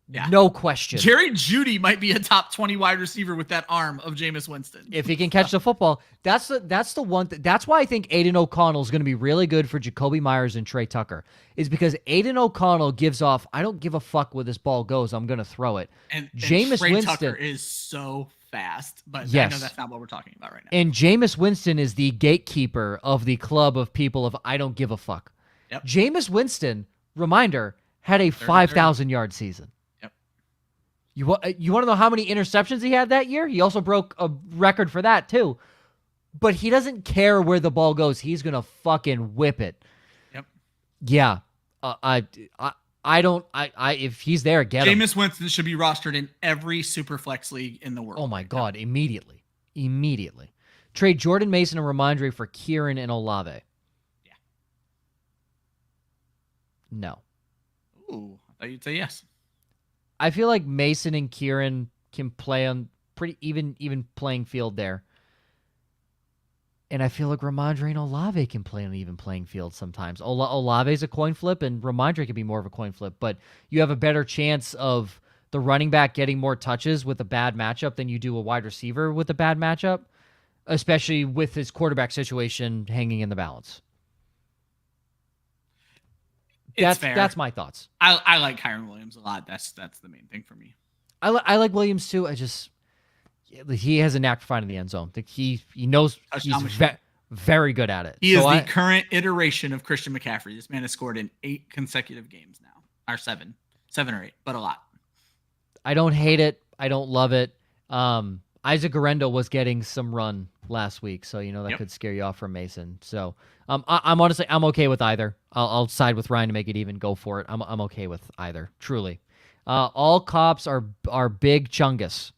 Yeah. No question. Jerry Jeudy might be a top 20 wide receiver with that arm of Jameis Winston. If he can catch the football. That's the one. That's why I think Aiden O'Connell is going to be really good for Jacoby Myers and Trey Tucker. Is because Aiden O'Connell gives off, I don't give a fuck where this ball goes. I'm going to throw it. And Jameis Trey Winston Tucker is so fast. But yes. I know that's not what we're talking about right now. And Jameis Winston is the gatekeeper of the club of people of I don't give a fuck. Yep. Jameis Winston, reminder, had a 5,000-yard season. You want to know how many interceptions he had that year? He also broke a record for that too. But he doesn't care where the ball goes. He's gonna fucking whip it. Yep. Yeah. If he's there, get him. Jameis Winston should be rostered in every super flex league in the world. Oh my God! Immediately. Trade Jordan Mason and Ramondre for Kieran and Olave. Yeah. No. Ooh, I thought you'd say yes. I feel like Mason and Kieran can play on pretty even playing field there. And I feel like Ramondre and Olave can play on an even playing field sometimes. Olave's a coin flip, and Ramondre can be more of a coin flip. But you have a better chance of the running back getting more touches with a bad matchup than you do a wide receiver with a bad matchup, especially with his quarterback situation hanging in the balance. It's fair. That's my thoughts. I like Kyren Williams a lot. That's the main thing for me. I like Williams too. He has a knack for finding the end zone. He knows he's very good at it. He is the current iteration of Christian McCaffrey. This man has scored in 8 consecutive games now, or 7 or 8, but a lot. I don't hate it. I don't love it. Isaac Guerrero was getting some run last week, so that could scare you off from Mason. So I'm honestly okay with either. I'll side with Ryan to make it even. Go for it. I'm okay with either. Truly, all cops are big chungus.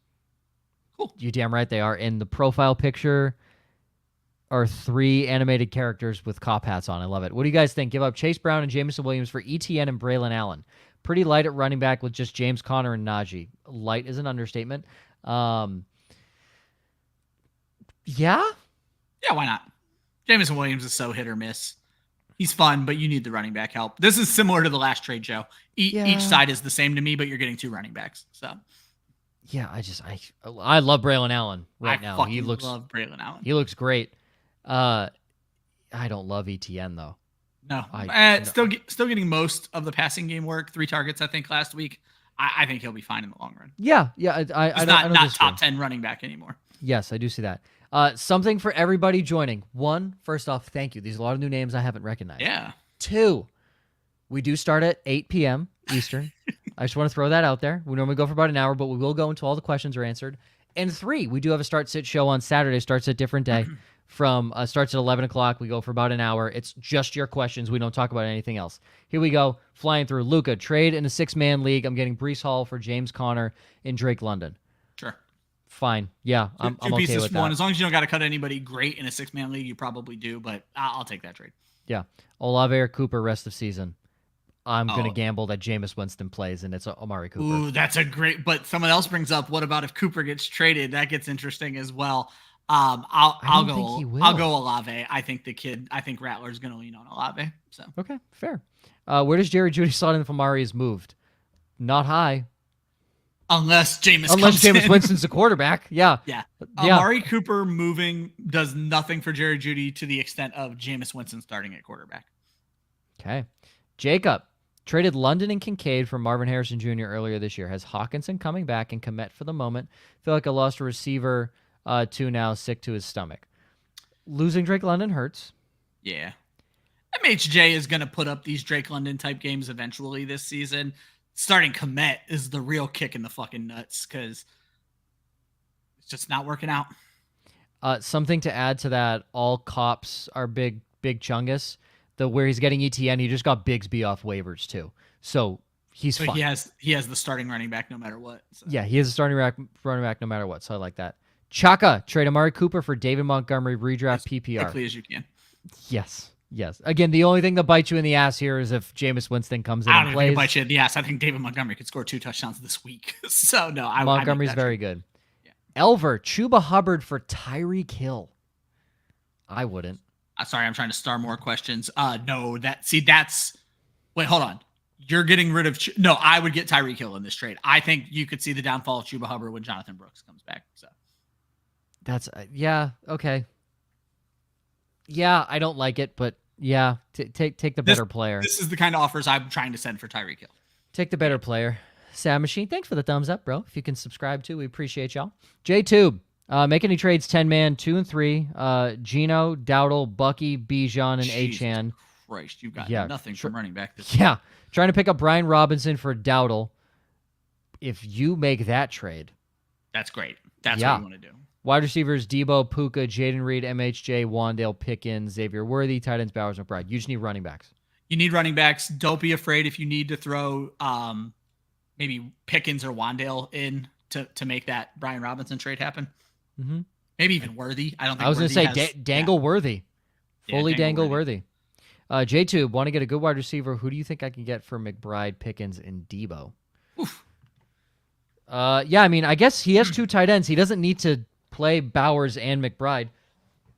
Cool. You damn right they are. In the profile picture are 3 animated characters with cop hats on. I love it. What do you guys think? Give up Chase Brown and Jameson Williams for ETN and Braylon Allen. Pretty light at running back with just James Conner and Najee. Light is an understatement. Yeah, why not? Jameson Williams is so hit or miss. He's fun, but you need the running back help. This is similar to the last trade, Joe. Each side is the same to me, but you're getting 2 running backs. So, Yeah, I love Braylon Allen now. I love Braylon Allen. He looks great. I don't love ETN though. No, still getting most of the passing game work. 3 targets, I think, last week. I think he'll be fine in the long run. Yeah. I don't top 10 running back anymore. Yes, I do see that. Something for everybody joining. 1, first off, thank you. These are a lot of new names I haven't recognized. Yeah. 2, we do start at 8 p.m. Eastern. I just want to throw that out there. We normally go for about an hour, but we will go until all the questions are answered. And 3, we do have a start-sit show on Saturday. Starts at a different day. Starts at 11 o'clock. We go for about an hour. It's just your questions. We don't talk about anything else. Here we go. Flying through. Luca, trade in a 6-man league. I'm getting Breece Hall for James Conner and Drake London. Sure. Fine. Yeah, I'm okay pieces with for one. that. As long as you don't got to cut anybody great in a 6-man league, you probably do, but I'll take that trade. Yeah. Olave or Cooper rest of season. I'm going to gamble that Jameis Winston plays, and it's Amari Cooper. Ooh, that's a great. But someone else brings up, what about if Cooper gets traded? That gets interesting as well. I'll go Olave. I think Rattler's going to lean on Olave. So okay, fair. Where does Jerry Jeudy slot in if Amari is moved? Not high. Unless Jameis Winston's the quarterback. Yeah. Amari Cooper moving does nothing for Jerry Jeudy to the extent of Jameis Winston starting at quarterback. Okay. Jacob traded London and Kincaid for Marvin Harrison Jr. earlier this year. Has Hawkinson coming back and Kmet for the moment. Feel like I lost a receiver to now, sick to his stomach. Losing Drake London hurts. Yeah. MHJ is going to put up these Drake London type games eventually this season. Starting Kmet is the real kick in the fucking nuts because it's just not working out. Something to add to that, all cops are big chungus. Where he's getting ETN, he just got Bigsby off waivers too. So he's fine. He has the starting running back no matter what. So. Yeah, he has a starting running back no matter what. So I like that. Chaka, trade Amari Cooper for David Montgomery, redraft PPR. As quickly as you can. Yes. Again, the only thing that bites you in the ass here is if Jameis Winston comes in and plays. I don't think it bites you in the ass. I think David Montgomery could score 2 touchdowns this week. So no, Montgomery's very good. Yeah. Elver, Chuba Hubbard for Tyreek Hill. I wouldn't. Sorry, I'm trying to star more questions. No, wait, hold on. You're getting rid of, no, I would get Tyreek Hill in this trade. I think you could see the downfall of Chuba Hubbard when Jonathan Brooks comes back. So that's, yeah. Okay. Yeah. I don't like it, but yeah, take the better player. This is the kind of offers I'm trying to send for Tyreek Hill. Take the better player. Sam Machine, thanks for the thumbs up, bro. If you can subscribe too, we appreciate y'all. J-Tube. Make any trades 10-man, 2 and 3. Gino, Dowdle, Bucky, Bijan, and Achane. Christ, you've got nothing from running back this year. Trying to pick up Brian Robinson for Dowdle. If you make that trade, that's great. That's what you want to do. Wide receivers, Debo, Puka, Jaden Reed, MHJ, Wandale, Pickens, Xavier Worthy, tight ends, Bowers, McBride. You just need running backs. You need running backs. Don't be afraid if you need to throw maybe Pickens or Wandale in to make that Brian Robinson trade happen. Mm-hmm. Maybe even Worthy. I don't think I was going to say Dangle Worthy. Fully Dangle Worthy. J-Tube, want to get a good wide receiver. Who do you think I can get for McBride, Pickens, and Debo? Oof. I mean, I guess he has 2 tight ends. He doesn't need to play Bowers and McBride.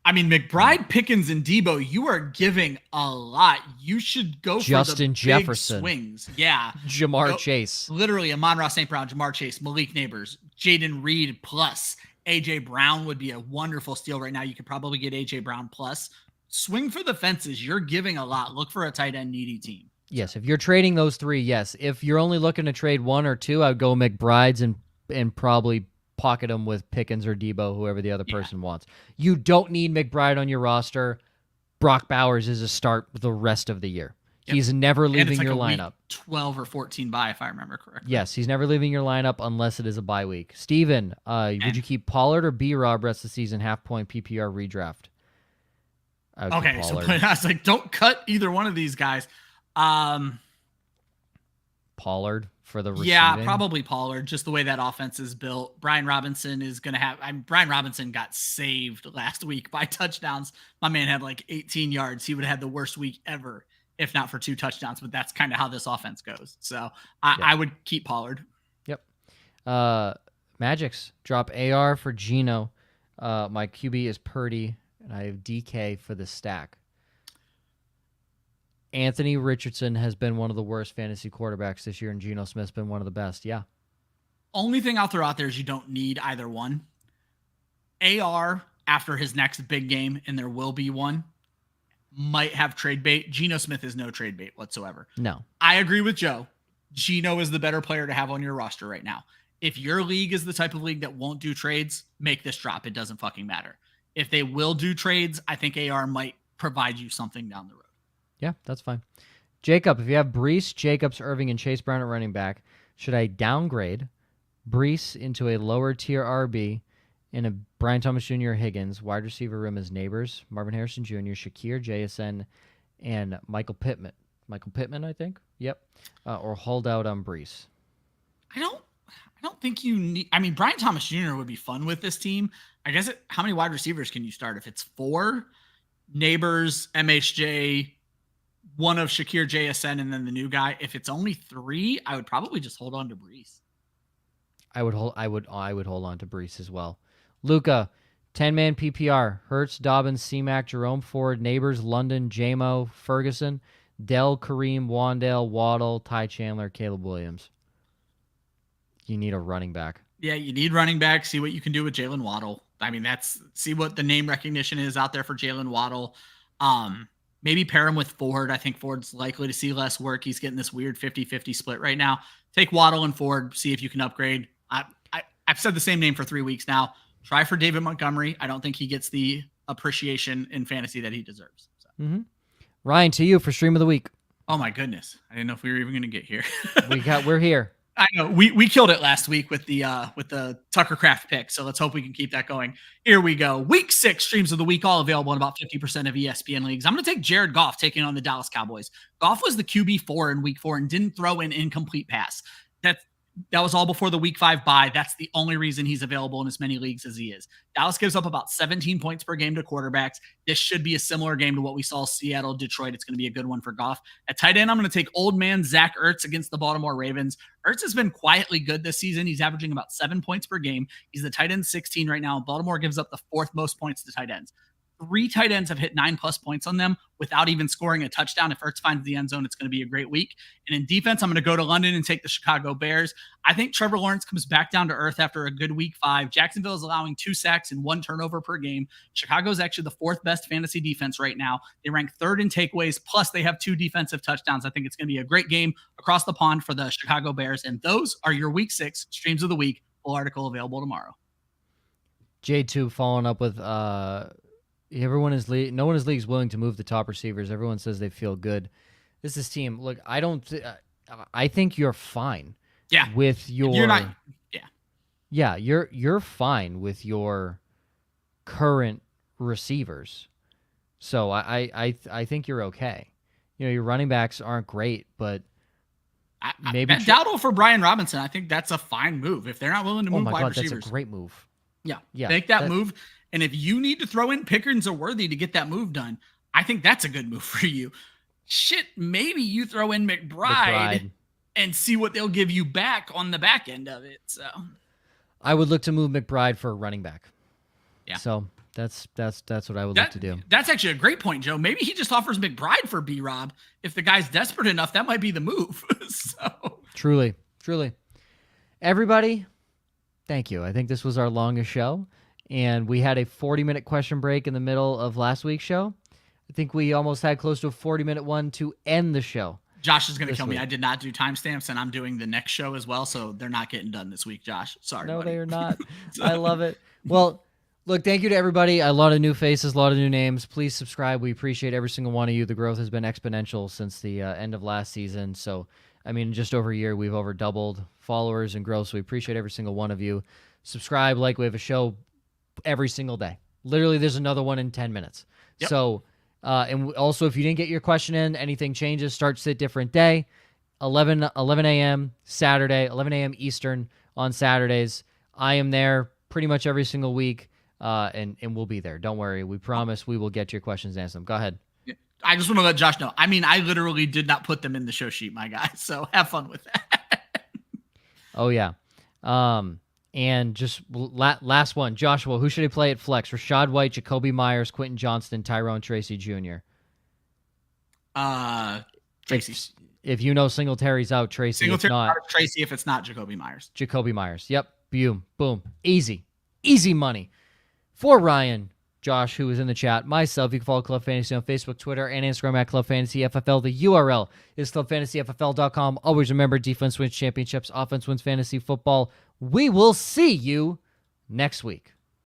I mean, McBride, Pickens, and Debo, you are giving a lot. You should go Justin for the big Jefferson swings. Yeah. Jamar Chase. Literally, Amon-Ra St. Brown, Jamar Chase, Malik Neighbors, Jaden Reed plus. A.J. Brown would be a wonderful steal right now. You could probably get A.J. Brown plus. Swing for the fences. You're giving a lot. Look for a tight end needy team. Yes, if you're trading those 3, yes. If you're only looking to trade 1 or 2, I would go McBride's and probably pocket them with Pickens or Debo, whoever the other person wants. You don't need McBride on your roster. Brock Bowers is a start the rest of the year. Yep. He's never leaving your lineup. 12 or 14 bye, if I remember correctly. Yes, he's never leaving your lineup unless it is a bye week. Steven, would you keep Pollard or B-Rob rest of the season, half-point PPR redraft? Okay, so I was like, don't cut either one of these guys. Pollard for the receiving? Yeah, probably Pollard, just the way that offense is built. Brian Robinson is going to have... Brian Robinson got saved last week by touchdowns. My man had like 18 yards. He would have had the worst week ever if not for 2 touchdowns, but that's kind of how this offense goes. So I would keep Pollard. Yep. Magics, drop AR for Gino. My QB is Purdy, and I have DK for the stack. Anthony Richardson has been one of the worst fantasy quarterbacks this year, and Geno Smith's been one of the best. Yeah. Only thing I'll throw out there is you don't need either one. AR, after his next big game, and there will be one, might have trade bait. Geno Smith is no trade bait whatsoever. No. I agree with Joe. Geno is the better player to have on your roster right now. If your league is the type of league that won't do trades, make this drop. It doesn't fucking matter. If they will do trades, I think AR might provide you something down the road. Yeah, that's fine. Jacob, if you have Brees, Jacobs, Irving, and Chase Brown at running back, should I downgrade Brees into a lower tier RB and a Brian Thomas Jr. Higgins, wide receiver room as neighbors, Marvin Harrison Jr., Shakir, JSN, and Michael Pittman. Michael Pittman, I think. Yep. Or hold out on Brees. I don't think you need. I mean, Brian Thomas Jr. would be fun with this team. I guess how many wide receivers can you start? If it's 4, Neighbors, MHJ, one of Shakir, JSN, and then the new guy. If it's only 3, I would probably just hold on to Brees. I would hold on to Brees as well. Luca, 10-man PPR. Hurts, Dobbins, C-Mac, Jerome Ford, Neighbors, London, JMO, Ferguson, Dell, Kareem, Wandale, Waddle, Ty Chandler, Caleb Williams. You need a running back. Yeah, you need running back. See what you can do with Jalen Waddle. I mean, see what the name recognition is out there for Jalen Waddle. Maybe pair him with Ford. I think Ford's likely to see less work. He's getting this weird 50-50 split right now. Take Waddle and Ford, see if you can upgrade. I've said the same name for 3 weeks now. Try for David Montgomery. I don't think he gets the appreciation in fantasy that he deserves. So. Mm-hmm. Ryan, to you for stream of the week. Oh my goodness. I didn't know if we were even going to get here. We're here. I know we killed it last week with the Tucker Craft pick. So let's hope we can keep that going. Here we go. Week 6 streams of the week, all available in about 50% of ESPN leagues. I'm going to take Jared Goff taking on the Dallas Cowboys. Goff was the QB4 in week 4 and didn't throw an incomplete pass. That was all before the week 5 bye. That's the only reason he's available in as many leagues as he is. Dallas gives up about 17 points per game to quarterbacks. This should be a similar game to what we saw Seattle, Detroit. It's going to be a good one for Goff. At tight end, I'm going to take old man Zach Ertz against the Baltimore Ravens. Ertz has been quietly good this season. He's averaging about 7 points per game. He's the tight end 16 right now. Baltimore gives up the 4th most points to tight ends. 3 tight ends have hit 9+ points on them without even scoring a touchdown. If Ertz finds the end zone, it's going to be a great week. And in defense, I'm going to go to London and take the Chicago Bears. I think Trevor Lawrence comes back down to earth after a good week 5. Jacksonville is allowing 2 sacks and 1 turnover per game. Chicago is actually the 4th best fantasy defense right now. They rank 3rd in takeaways, plus they have 2 defensive touchdowns. I think it's going to be a great game across the pond for the Chicago Bears. And those are your week 6 streams of the week. Full article available tomorrow. J2 following up with no one in his league is willing to move the top receivers. Everyone says they feel good. This is team. Look, I think you're fine. Yeah. With your. You're not. Yeah. Yeah, you're fine with your current receivers. So I think you're okay. Your running backs aren't great, but maybe Dowdle for Brian Robinson. I think that's a fine move. If they're not willing to move wide receivers, that's a great move. Yeah. Make that move. And if you need to throw in Pickens or Worthy to get that move done, I think that's a good move for you. Shit, maybe you throw in McBride and see what they'll give you back on the back end of it. So I would look to move McBride for a running back. Yeah. So that's what I would look to do. That's actually a great point, Joe. Maybe he just offers McBride for B-Rob. If the guy's desperate enough, that might be the move. So Truly. Everybody, thank you. I think this was our longest show. And we had a 40-minute question break in the middle of last week's show. I think we almost had close to a 40-minute one to end the show. Josh is going to kill me. I did not do timestamps, and I'm doing the next show as well, so they're not getting done this week, Josh. Sorry, No, buddy. they are not. I love it. Well, look, thank you to everybody. A lot of new faces, a lot of new names. Please subscribe. We appreciate every single one of you. The growth has been exponential since the end of last season. So, in just over a year, we've over doubled followers and growth, so we appreciate every single one of you. Subscribe, we have a show every single day. Literally, there's another one in 10 minutes. Yep. So, and also, if you didn't get your question in, anything changes, starts at a different day, 11 a.m. Saturday, 11 a.m. Eastern on Saturdays. I am there pretty much every single week, and we'll be there. Don't worry. We promise we will get your questions and answer them. Go ahead. I just want to let Josh know. I literally did not put them in the show sheet, my guy. So have fun with that. Oh, yeah. And just last one, Joshua, who should he play at flex? Rashad White, Jacoby Myers, Quentin Johnston, Tyrone Tracy Jr. Tracy. If you know Singletary's out, Tracy. Singletary if not, out, Tracy. If it's not Jacoby Myers. Jacoby Myers. Yep. Boom. Easy money. For Ryan, Josh, who is in the chat, myself, you can follow Club Fantasy on Facebook, Twitter, and Instagram at Club Fantasy FFL. The URL is clubfantasyffl.com. Always remember, defense wins championships, offense wins fantasy football. We will see you next week.